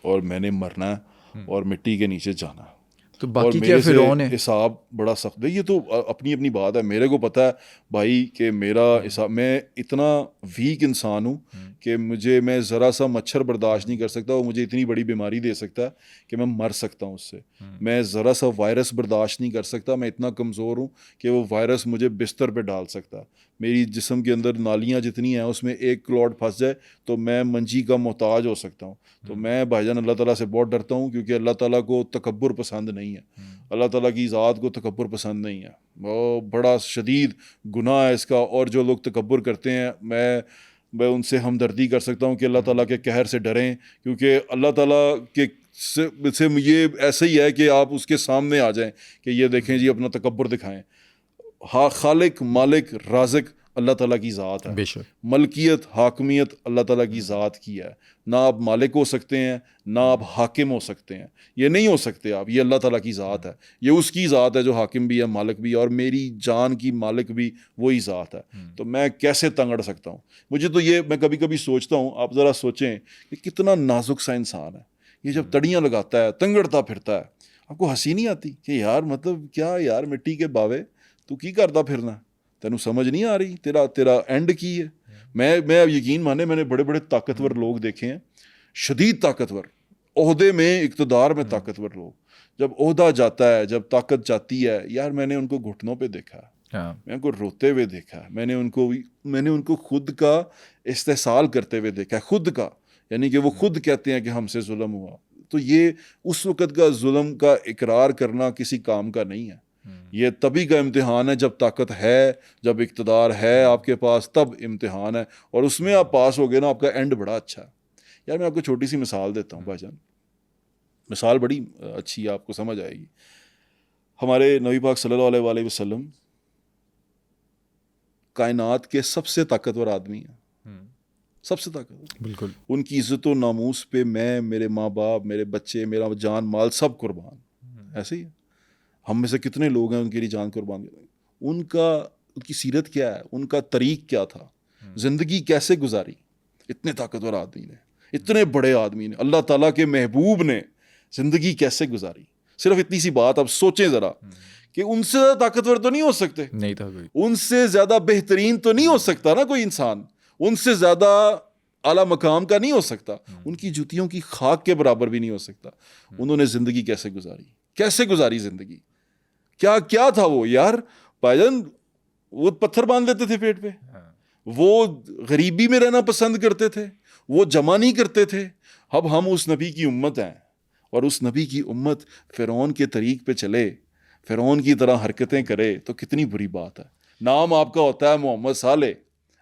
और मैंने मरना है और मिट्टी के नीचे जाना है। तो बाकी क्या फिर है? हिसाब बड़ा सख्त है। ये तो अपनी अपनी बात है। मेरे को पता है भाई कि मेरा हिसाब, मैं इतना वीक इंसान हूँ कि मैं ज़रा सा मच्छर बर्दाश्त नहीं कर सकता, और मुझे इतनी बड़ी बीमारी दे सकता है कि मैं मर सकता हूँ उससे। मैं ज़रा सा वायरस बर्दाश्त नहीं कर सकता, मैं इतना कमज़ोर हूँ कि वो वायरस मुझे बिस्तर पे डाल सकता है। मेरी जिस्म के अंदर नालियाँ जितनी हैं उसमें एक क्लॉट फंस जाए तो मैं मंजी का मोहताज हो सकता हूँ। तो मैं भाईजान अल्लाह ताला से बहुत डरता हूँ, क्योंकि अल्लाह ताला को तकब्बुर पसंद नहीं है, अल्लाह ताला की ज़ात को तकब्बुर पसंद नहीं है। वो बड़ा शदीद गुनाह है इसका। और जो लोग तकब्बुर करते हैं, मैं उनसे हमदर्दी कर सकता हूँ कि अल्लाह ताला के कहर से डरें, क्योंकि अल्लाह ताला के से ये ऐसे ही है कि आप उसके सामने आ जाएं कि ये देखें जी, अपना तकब्बुर दिखाएं। हाँ, खालिक मालिक राज़िक अल्लाह ताला की ज़ात है। बेशक। मलकियत हाकमियत अल्लाह ताला की ज़ात की है। ना आप मालिक हो सकते हैं, ना आप हाकिम हो सकते हैं, ये नहीं हो सकते आप, ये अल्लाह ताला की ज़ात है। ये उसकी ज़ात है जो हाकिम भी है, मालिक भी है, और मेरी जान की मालिक भी वही ज़ात है। तो मैं कैसे तंगड़ सकता हूँ? मुझे तो ये, मैं कभी कभी सोचता हूँ, आप ज़रा सोचें कि कितना नाजुक सा इंसान है ये। जब तड़ियाँ लगाता है, तंगड़ता फिरता है, आपको हंसी नहीं आती कि यार मतलब क्या यार, मिट्टी के बावे तू की करता फिरना, तेनू समझ नहीं आ रही, तेरा तेरा एंड की है। मैं अब यकीन माने, मैंने बड़े बड़े ताकतवर लोग देखे हैं, शदीद ताकतवर, ओहदे में इक़्तिदार में ताकतवर लोग, जब ओहदा जाता है, जब ताकत जाती है, यार मैंने उनको घुटनों पे देखा है, मैंने उनको रोते हुए देखा है, मैंने उनको खुद का इस्तेहसाल करते हुए देखा है, खुद का, यानी कि वो खुद कहते हैं कि हमसे जुल्म हुआ। तो ये उस वक़्त का जुल्म का इकरार करना किसी काम का नहीं है। ये तभी का इम्तिहान है जब ताकत है, जब इक़्तिदार है आपके पास, तब इम्तिहान है, और उसमें आप पास हो गए ना, आपका एंड बड़ा अच्छा है। यार मैं आपको छोटी सी मिसाल देता हूँ भाईजान, मिसाल बड़ी अच्छी है, आपको समझ आएगी। हमारे नबी पाक सल्लल्लाहु अलैहि वसल्लम कायनात के सबसे ताकतवर आदमी हैं, सबसे ताकतवर। बिल्कुल। उनकी इज्जत व नामूस पे मैं, मेरे माँ बाप, मेरे बच्चे, मेरा जान माल सब कुर्बान। ऐसे ही है, हम में से कितने लोग हैं उनके लिए जान कुर्बान करें। उनकी सीरत क्या है, उनका तरीक क्या था, ज़िंदगी कैसे गुजारी, इतने ताकतवर आदमी ने, इतने बड़े आदमी ने, अल्लाह ताला के महबूब ने ज़िंदगी कैसे गुजारी। सिर्फ इतनी सी बात आप सोचें ज़रा कि उनसे ज़्यादा ताकतवर तो नहीं हो सकते, नहीं था कोई, उनसे ज़्यादा बेहतरीन तो नहीं हो सकता ना कोई इंसान, उनसे ज़्यादा आला मकाम का नहीं हो सकता, उनकी जूतियों की खाक के बराबर भी नहीं हो सकता। उन्होंने ज़िंदगी कैसे गुजारी, कैसे गुजारी ज़िंदगी, क्या क्या था वो यार भाईजान। वो पत्थर बांध लेते थे पेट पे, वो गरीबी में रहना पसंद करते थे, वो जमा नहीं करते थे। अब हम उस नबी की उम्मत हैं, और उस नबी की उम्मत फ़िरौन के तरीक़ पे चले, फ़िरौन की तरह हरकतें करे, तो कितनी बुरी बात है। नाम आपका होता है मोहम्मद साले,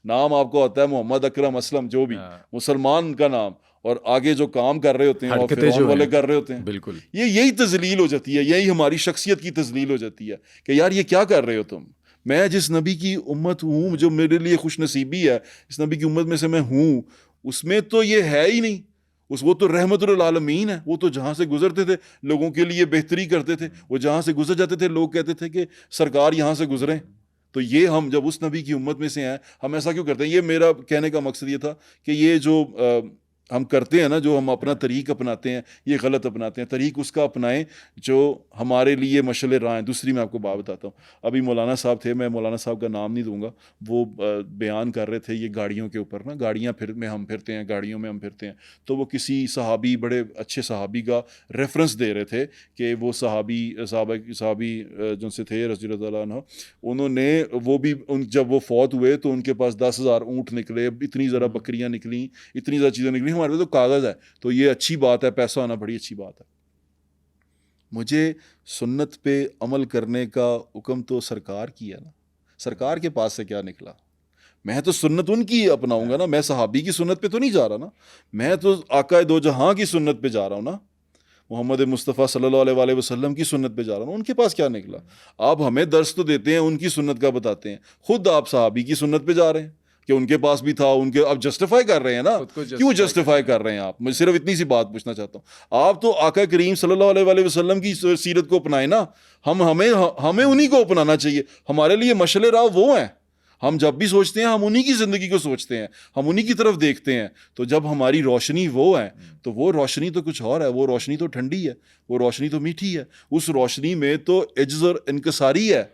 नाम आपका होता है मोहम्मद अकरम असलम, जो भी मुसलमान का नाम, और आगे जो काम कर रहे होते हैं वो फ़िरौन वाले कर रहे होते हैं। बिल्कुल, यही तज़लील हो जाती है, यही हमारी शख्सियत की तज़लील हो जाती है कि यार ये क्या कर रहे हो तुम। मैं जिस नबी की उम्मत हूँ, जो मेरे लिए खुश नसीबी है, इस नबी की उम्मत में से मैं हूँ, उसमें तो ये है ही नहीं। वो तो रहमतुल आलमीन है, वो तो जहाँ से गुजरते थे लोगों के लिए बेहतरी करते थे, वो जहाँ से गुजर जाते थे लोग कहते थे कि सरकार यहाँ से गुजरें। तो ये हम जब उस नबी की उम्मत में से हैं, हम ऐसा क्यों करते हैं? ये मेरा कहने का मकसद ये था कि ये जो हम करते हैं ना, जो हम अपना तरीक़ अपनाते हैं, ये गलत अपनाते हैं। तरीक़ उसका अपनाएं जो हमारे लिए मशअले राह हैं। दूसरी मैं आपको बात बताता हूँ, अभी मौलाना साहब थे, मैं मौलाना साहब का नाम नहीं दूंगा, वो बयान कर रहे थे ये गाड़ियों के ऊपर ना, गाड़ियाँ में हम फिरते हैं, गाड़ियों में हम फिरते हैं। तो वो किसी सहाबी, बड़े अच्छे सहाबी का रेफरेंस दे रहे थे कि वो सहाबी जिनसे थे रज़ियल्लाहु अन्हु, उन्होंने वो भी जब वो फौत हुए तो उनके पास 10,000 ऊँट निकले, इतनी ज़रा बकरियाँ निकली, इतनी ज़्यादा चीज़ें निकली। हमारे पास तो कागज़ है, तो ये अच्छी बात है, पैसा आना बड़ी अच्छी बात है। मुझे सुन्नत पे अमल करने का हुक्म तो सरकार की है ना, सरकार के पास से क्या निकला? मैं तो सुन्नत उनकी अपनाऊंगा ना, मैं सहाबी की सुन्नत पे तो नहीं जा रहा ना, मैं तो आका दो जहां की सुन्नत पे जा रहा हूँ ना, मोहम्मद मुस्तफ़ा सल्लल्लाहु अलैहि वसल्लम की सुन्नत पे जा रहा हूँ। उनके पास क्या निकला? आप हमें दर्स तो देते हैं, उनकी सुन्नत का बताते हैं, खुद आप सहाबी की सुन्नत पे जा रहे हैं कि उनके पास भी था, उनके आप जस्टिफाई कर रहे हैं ना। क्यों जस्टिफाई कर रहे हैं आप? मैं सिर्फ इतनी सी बात पूछना चाहता हूँ। आप तो आका करीम सल्लल्लाहु अलैहि वसल्लम की सीरत को अपनाएं ना, हमें उन्हीं को अपनाना चाहिए। हमारे लिए मशअले राह वो हैं, हम जब भी सोचते हैं हम उन्हीं की ज़िंदगी को सोचते हैं, हम उन्हीं की तरफ देखते हैं। तो जब हमारी रोशनी वो है, तो वो रोशनी तो कुछ और है, वो रोशनी तो ठंडी है, वो रोशनी तो मीठी है, उस रोशनी में तो इज्ज़ और इनकसारी है,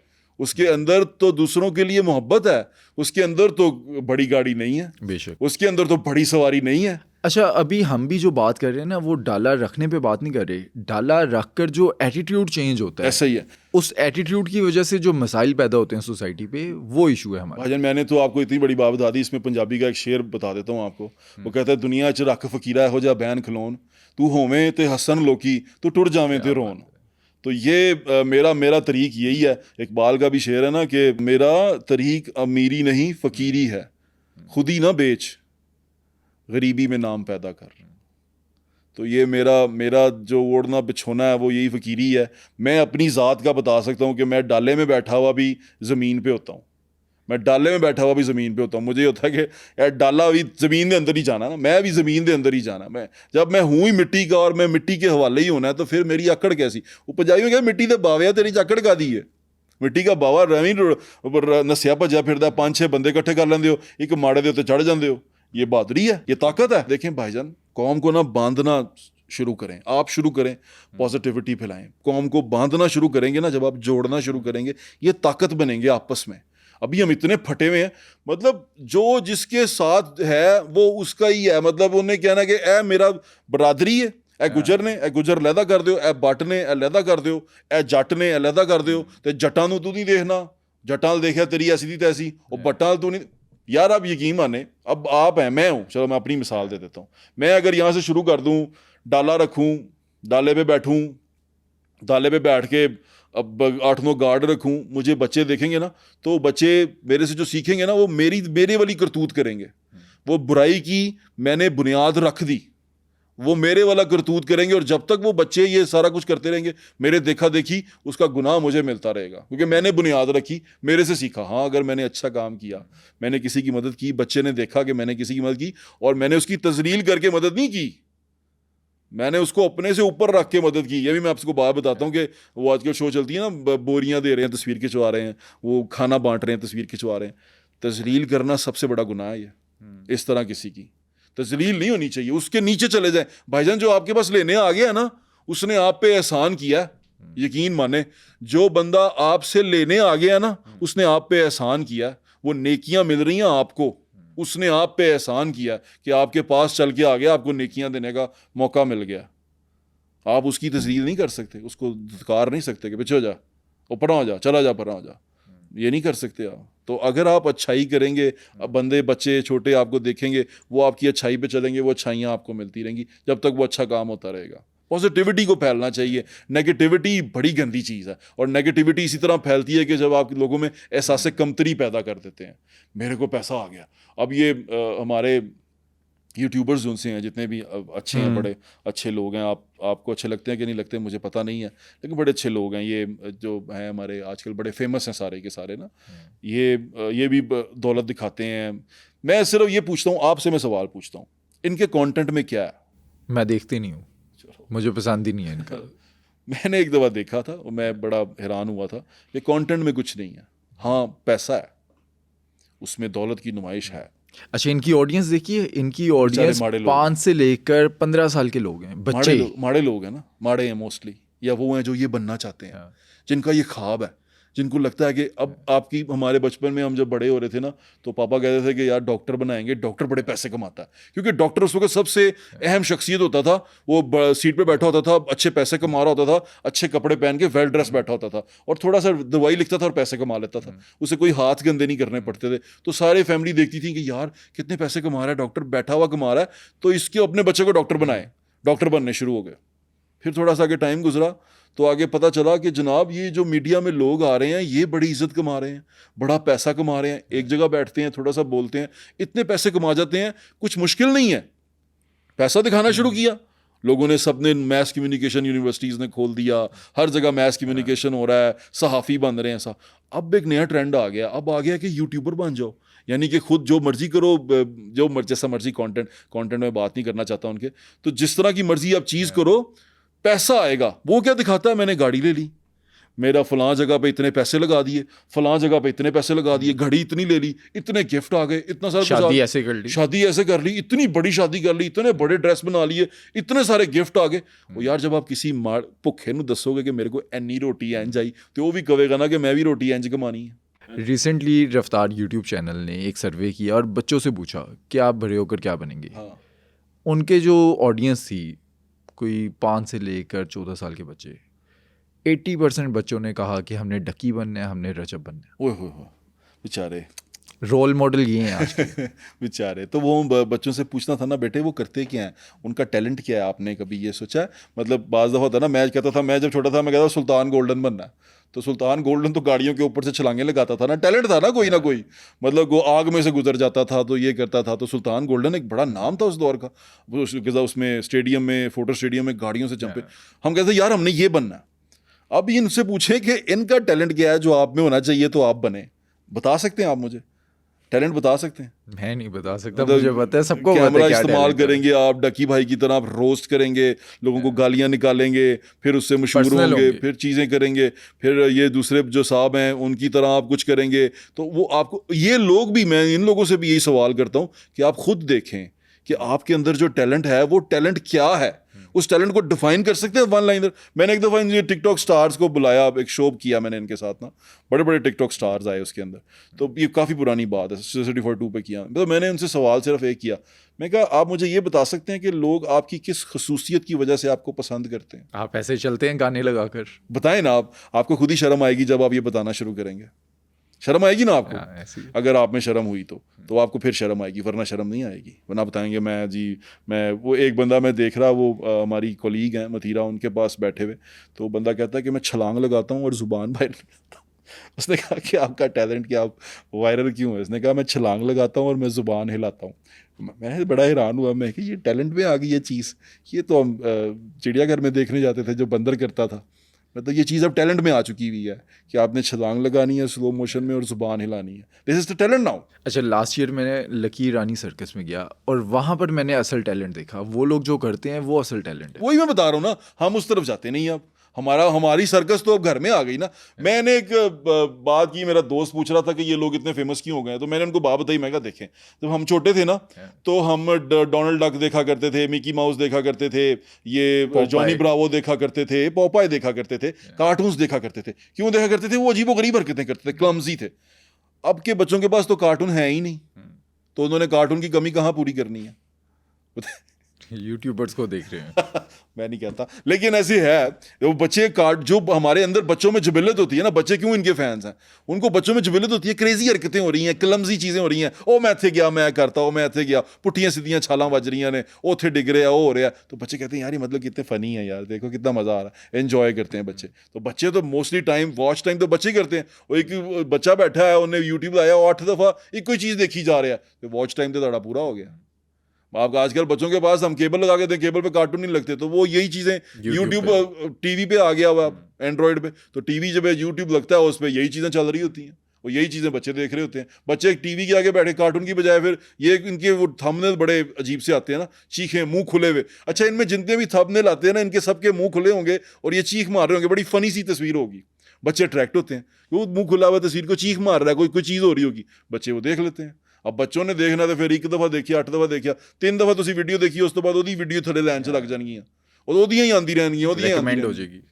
उसके अंदर तो दूसरों के लिए मोहब्बत है, उसके अंदर तो बड़ी गाड़ी नहीं है, बेशक, उसके अंदर तो बड़ी सवारी नहीं है। अच्छा, अभी हम भी जो बात कर रहे हैं ना, वो डाला रखने पे बात नहीं कर रहे, डाला रखकर जो एटीट्यूड चेंज होता है, ऐसा ही है। उस एटीट्यूड की वजह से जो मसाइल पैदा होते हैं सोसाइटी पे, वो इशू है हमारा। भाईजान मैंने तो आपको इतनी बड़ी बात बता दी, इसमें पंजाबी का एक शेर बता देता हूँ आपको। वो कहता है, दुनिया च रख फकीरा हो जा बैन खलोन, तू होवें ते हसन लोकी, तू टुर जावें ते रोन। तो ये मेरा तरीक यही है। इकबाल का भी शेर है ना कि मेरा तरीक अमीरी नहीं फ़कीरी है, खुद ही ना बेच, गरीबी में नाम पैदा कर। तो ये मेरा जो ओढ़ना बिछोना है वो यही फ़कीरी है। मैं अपनी ज़ात का बता सकता हूँ कि मैं डाले में बैठा हुआ भी ज़मीन पे होता हूँ, मैं डाले में बैठा हुआ भी ज़मीन पे होता हूँ। मुझे ये होता है कि यार डाला भी ज़मीन के अंदर ही जाना ना, मैं भी ज़मीन के अंदर ही जाना। मैं जब मैं हूँ ही मिट्टी का और मैं मिट्टी के हवाले ही होना है, तो फिर मेरी अकड़ कैसी? वो पंजाबी में कहते मिट्टी दे बावे तेरी अकड़ का दी है। मिट्टी का बावा रवी नस्या भज्या फिरदा, 5-6 बंदे इकट्ठे कर लेंदे हो, एक माड़े दे उत्ते चढ़ जाते हो। ये बहादुरी है, ये ताकत है। देखें भाईजान, कौम को ना बांधना शुरू करें, आप शुरू करें, पॉजिटिविटी फैलाएं। कौम को बांधना शुरू करेंगे ना, जब आप जोड़ना शुरू करेंगे, ये ताकत बनेंगे आपस में। अभी हम इतने फटे हुए हैं, मतलब जो जिसके साथ है वो उसका ही है। मतलब उन्हें कहना कि ए मेरा बरादरी है, ए गुजर ने, ए गुजर लहदा कर दिओ, ए बट ने ए लहदा कर दिओ, ए जट ने ए लहदा कर दिओ। ते जटां नूं तू नहीं देखना, जटां देखिया तेरी ऐसी दी तैसी, और बटां तू नहीं। यार आप यकीन माने, अब आप हैं, मैं हूँ, चलो मैं अपनी मिसाल दे देता हूँ। मैं अगर यहाँ से शुरू कर दूँ, डाला रखूँ, डाले पे बैठूँ, डाले पे बैठ के अब 8-9 गार्ड रखूँ, मुझे बच्चे देखेंगे ना, तो बच्चे मेरे से जो सीखेंगे ना, वो मेरे वाली करतूत करेंगे। वो बुराई की मैंने बुनियाद रख दी, वो मेरे वाला करतूत करेंगे। और जब तक वो बच्चे ये सारा कुछ करते रहेंगे, मेरे देखा देखी उसका गुनाह मुझे मिलता रहेगा, क्योंकि मैंने बुनियाद रखी, मेरे से सीखा। हाँ, अगर मैंने अच्छा काम किया, मैंने किसी की मदद की, बच्चे ने देखा कि मैंने किसी की मदद की, और मैंने उसकी तजलील करके मदद नहीं की, मैंने उसको अपने से ऊपर रख के मदद की। ये भी मैं आपको बात बताता हूँ कि वो आजकल शो चलती है ना, बोरियां दे रहे हैं, तस्वीर खिंचवा रहे हैं, वो खाना बांट रहे हैं, तस्वीर खिंचवा रहे हैं। तजलील करना सबसे बड़ा गुनाह है। ये इस तरह किसी की तजलील नहीं होनी चाहिए, उसके नीचे चले जाए। भाईजान, जो आपके पास लेने आ गया ना, उसने आप पे एहसान किया। यकीन माने, जो बंदा आपसे लेने आ गया ना, उसने आप पे एहसान किया। वो नेकियां मिल रही हैं आपको, उसने आप पे एहसान किया कि आपके पास चल के आ गया, आपको नेकियां देने का मौका मिल गया। आप उसकी तजलील नहीं कर सकते, उसको धुतकार नहीं सकते कि पीछे हो जा, ऊपर हो जा, चला जा, परा हो जा। ये नहीं कर सकते आप। तो अगर आप अच्छाई करेंगे, अब बंदे बच्चे छोटे आपको देखेंगे, वो आपकी अच्छाई पे चलेंगे, वो अच्छाइयाँ आपको मिलती रहेंगी जब तक वो अच्छा काम होता रहेगा। पॉजिटिविटी को फैलना चाहिए। नेगेटिविटी बड़ी गंदी चीज़ है, और नेगेटिविटी इसी तरह फैलती है कि जब आप लोगों में एहसास कमतरी पैदा कर देते हैं। मेरे को पैसा आ गया। अब ये हमारे यूट्यूबर्स जो उनसे हैं, जितने भी अच्छे हैं, बड़े अच्छे लोग हैं, आपको अच्छे लगते हैं कि नहीं लगते मुझे पता नहीं है, लेकिन बड़े अच्छे लोग हैं ये जो हैं हमारे, आजकल बड़े फेमस हैं सारे के सारे ना। ये भी दौलत दिखाते हैं। मैं सिर्फ ये पूछता हूँ, आपसे मैं सवाल पूछता हूँ, इनके कंटेंट में क्या है? मैं देखती नहीं हूँ, मुझे पसंद ही नहीं है इनका। मैंने एक दफ़ा देखा था और मैं बड़ा हैरान हुआ था। ये कंटेंट में कुछ नहीं है, हाँ पैसा है, उसमें दौलत की नुमाइश है। अच्छा, इनकी ऑडियंस देखिए, इनकी ऑडियंस 5 से लेकर 15 साल के लोग हैं, बच्चे। माड़े लोग हैं ना, माड़े हैं मोस्टली, या वो हैं जो ये बनना चाहते हैं, जिनका ये ख्वाब है, जिनको लगता है कि अब आपकी, हमारे बचपन में हम जब बड़े हो रहे थे ना, तो पापा कहते थे कि यार डॉक्टर बनाएंगे, डॉक्टर बड़े पैसे कमाता है, क्योंकि डॉक्टर उस वक्त सबसे अहम शख्सियत होता था। वो सीट पे बैठा होता था, अच्छे पैसे कमा रहा होता था, अच्छे कपड़े पहन के वेल ड्रेस बैठा होता था, और थोड़ा सा दवाई लिखता था और पैसे कमा लेता था। उसे कोई हाथ गंदे नहीं करने पड़ते थे। तो सारे फैमिली देखती थी कि यार कितने पैसे कमा रहा है डॉक्टर, बैठा हुआ कमा रहा है, तो इसके अपने बच्चे को डॉक्टर बनाए। डॉक्टर बनने शुरू हो गए। फिर थोड़ा सा आगे टाइम गुजरा तो आगे पता चला कि जनाब ये जो मीडिया में लोग आ रहे हैं, ये बड़ी इज्जत कमा रहे हैं, बड़ा पैसा कमा रहे हैं, एक जगह बैठते हैं, थोड़ा सा बोलते हैं, इतने पैसे कमा जाते हैं, कुछ मुश्किल नहीं है। पैसा दिखाना शुरू किया लोगों ने, सबने मैस कम्युनिकेशन यूनिवर्सिटीज़ ने खोल दिया, हर जगह मैस कम्युनिकेशन हो रहा है, सहाफ़ी बन रहे हैं सब। अब एक नया ट्रेंड आ गया, अब आ गया कि यूट्यूबर बन जाओ, यानी कि खुद जो मर्जी करो, जैसा मर्जी कंटेंट में बात नहीं करना चाहता उनके, तो जिस तरह की मर्जी आप चीज़ करो, पैसा आएगा। वो क्या दिखाता है, मैंने गाड़ी ले ली, मेरा फलां जगह पे इतने पैसे लगा दिए, फलां जगह पे इतने पैसे लगा दिए, घड़ी इतनी ले ली, इतने गिफ्ट आ गए, इतना सारा शादी ऐसे कर ली, शादी ऐसे कर ली, इतनी बड़ी शादी कर ली, इतने बड़े ड्रेस बना लिए, इतने सारे गिफ्ट आ गए। वो यार जब आप किसी भुखे नूं दसोगे कि मेरे को एनी रोटी इंज आई, तो वो भी कहेगा ना कि मैं भी रोटी इंज कमानी है। रिसेंटली रफ्तार यूट्यूब चैनल ने एक सर्वे किया और बच्चों से पूछा कि आप बड़े होकर क्या बनेंगे। हाँ। उनके जो ऑडियंस थी, कोई 5 से लेकर 14 साल के बच्चे, 80% बच्चों ने कहा कि हमने डकी बनना है, हमने रजब बनना है। ओए होए बेचारे, रोल मॉडल ये हैं आज के। बेचारे। तो वो बच्चों से पूछना था ना, बेटे वो करते क्या हैं, उनका टैलेंट क्या है, आपने कभी ये सोचा है? मतलब बाज़ दफ़ा होता ना, मैं कहता था, मैं जब छोटा था मैं कहता था सुल्तान गोल्डन बनना है, तो सुल्तान गोल्डन तो गाड़ियों के ऊपर से छलांगे लगाता था ना, टैलेंट था ना कोई, मतलब वो आग में से गुजर जाता था तो ये करता था। तो सुल्तान गोल्डन एक बड़ा नाम था उस दौर का, वो उसमें स्टेडियम में, फोटो स्टेडियम में गाड़ियों से चंपे। हम कहते यार हमने ये बनना है। अब इनसे पूछें कि इनका टैलेंट क्या है जो आप में होना चाहिए तो आप बने, बता सकते हैं आप मुझे? टैलेंट बता सकते हैं? मैं नहीं बता सकता, मतलब मुझे पता है, सबको पता कैमरा है क्या इस्तेमाल talent है। करेंगे आप, डकी भाई की तरह आप रोस्ट करेंगे, लोगों को गालियां निकालेंगे, फिर उससे मशहूर Personal होंगे, होंगे। फिर चीज़ें करेंगे, फिर ये दूसरे जो साहब हैं उनकी तरह आप कुछ करेंगे। तो वो आपको, ये लोग भी, मैं इन लोगों से भी यही सवाल करता हूँ कि आप खुद देखें कि आपके अंदर जो टैलेंट है वो टैलेंट क्या है, उस टैलेंट को डिफाइन कर सकते हैं वन लाइनर। मैंने एक दफ़ा इन टिकटॉक स्टार्स को बुलाया, एक शो किया मैंने इनके साथ ना, बड़े बड़े टिकटॉक स्टार्स आए उसके अंदर। तो ये काफ़ी पुरानी बात है, सोसाइटी फॉर टू पे किया। तो मैंने उनसे सवाल सिर्फ एक किया, मैं कहा आप मुझे ये बता सकते हैं कि लोग आपकी किस खसूसियत की वजह से आपको पसंद करते हैं? आप ऐसे चलते हैं गाने लगाकर। बताएं ना आप, आपको खुद ही शर्म आएगी जब आप ये बताना शुरू करेंगे। शर्म आएगी ना आपको? हाँ, ऐसे ही। अगर आप में शर्म हुई तो आपको फिर शर्म आएगी, वरना शर्म नहीं आएगी। वरना बताएंगे मैं वो एक बंदा मैं देख रहा, वो हमारी कोलीग हैं मथीरा, उनके पास बैठे हुए, तो बंदा कहता है कि मैं छलांग लगाता हूँ और ज़ुबान बाहर नहीं आता। उसने कहा कि आपका टैलेंट क्या, आप वायरल क्यों है? उसने कहा मैं छलांग लगाता हूँ और मैं ज़ुबान हिलाता हूँ। मैं बड़ा हैरान हुआ, मैं कि ये टैलेंट में आ गई ये चीज़। ये तो हम चिड़ियाघर में देखने जाते थे जो बंदर करता था, मतलब ये चीज़ अब टैलेंट में आ चुकी हुई है कि आपने छलांग लगानी है स्लो मोशन में और ज़ुबान हिलानी है। This is the talent now. अच्छा, लास्ट ईयर मैंने लकी रानी सर्कस में गया और वहाँ पर मैंने असल टैलेंट देखा। वो लोग जो करते हैं वो असल टैलेंट है। वही मैं बता रहा हूँ ना, हम उस तरफ जाते नहीं अब। हमारी सर्कस तो अब घर में आ गई ना। मैंने एक बात की, मेरा दोस्त पूछ रहा था कि ये लोग इतने फेमस क्यों हो गए हैं, तो मैंने उनको बात बताई। मैं कहा देखें, जब हम छोटे थे ना तो हम डोनाल्ड डक देखा करते थे, मिकी माउस देखा करते थे, ये पोपाय। जॉनी ब्रावो देखा करते थे, पोपाय देखा करते थे, कार्टून्स देखा करते थे। क्यों देखा करते थे? वो अजीबोगरीब हरकतें करते थे, क्लमजी थे। अब के बच्चों के पास तो कार्टून है ही नहीं, तो उन्होंने कार्टून की कमी कहाँ पूरी करनी है? यूट्यूबर्स को देख रहे हैं। मैं नहीं कहता, लेकिन ऐसे है वो बच्चे जो हमारे अंदर बच्चों में जिबिलत होती है ना, बच्चे क्यों इनके फैंस हैं? उनको बच्चों में जिबिलत होती है, क्रेजी हरकतें हो रही हैं, क्लमजी चीज़ें हो रही हैं। ओ मैं इत्थे गया, मैं करता हूँ, मैं इत्थे गया, पुट्ठियां सीधियां छालां बज रही ने, उथे डिग रहा, वो हो रहा। तो बच्चे कहते हैं यार ये मतलब कितने फनी है यार, देखो कितना मज़ा आ रहा है, एंजॉय करते हैं बच्चे। तो बच्चे तो मोस्टली वॉच टाइम तो बच्चे करते हैं। वो एक बच्चा बैठा है, उन्हें यूट्यूब लाया, 8 दफ़ा एक कोई चीज़ देखी जा रहा है, तो वॉच टाइम तो ਤੁਹਾਡਾ पूरा हो गया। आपका आजकल बच्चों के पास हम केबल लगा के दें, केबल पे कार्टून नहीं लगते, तो वो यही चीज़ें यूट्यूब टीवी पे आ गया हुआ, एंड्रॉयड पे, तो टीवी जब यूट्यूब लगता है उस पर यही चीज़ें चल रही होती हैं, वो यही चीज़ें बच्चे देख रहे होते हैं। बच्चे टीवी के आगे बैठे कार्टून की बजाय फिर ये इनके वो थंबनेल बड़े अजीब से आते हैं ना, चीखें, मुंह खुले हुए। अच्छा, इनमें जितने भी थंबनेल आते हैं ना, इनके सबके मुंह खुले होंगे और ये चीख मार रहे होंगे, बड़ी फनी सी तस्वीर होगी। बच्चे अट्रैक्ट होते हैं, वो मुंह खुला हुआ तस्वीर को चीख मार रहा है, कोई चीज़ हो रही होगी, बच्चे वो देख लेते हैं। अब बच्चों ने देखना तो फिर एक दफ़ा देखिया, 8 दफ़ा देखिया, 3 दफ़ा तुसी वीडियो देखी, उस तो बाद ओदी वीडियो थले लाइन च लग जाएंगियां और ओदियां ही आंदी रहनगियां, ओदियां ही आंदी रिकमेंड हो रहनगियां। जाएगी।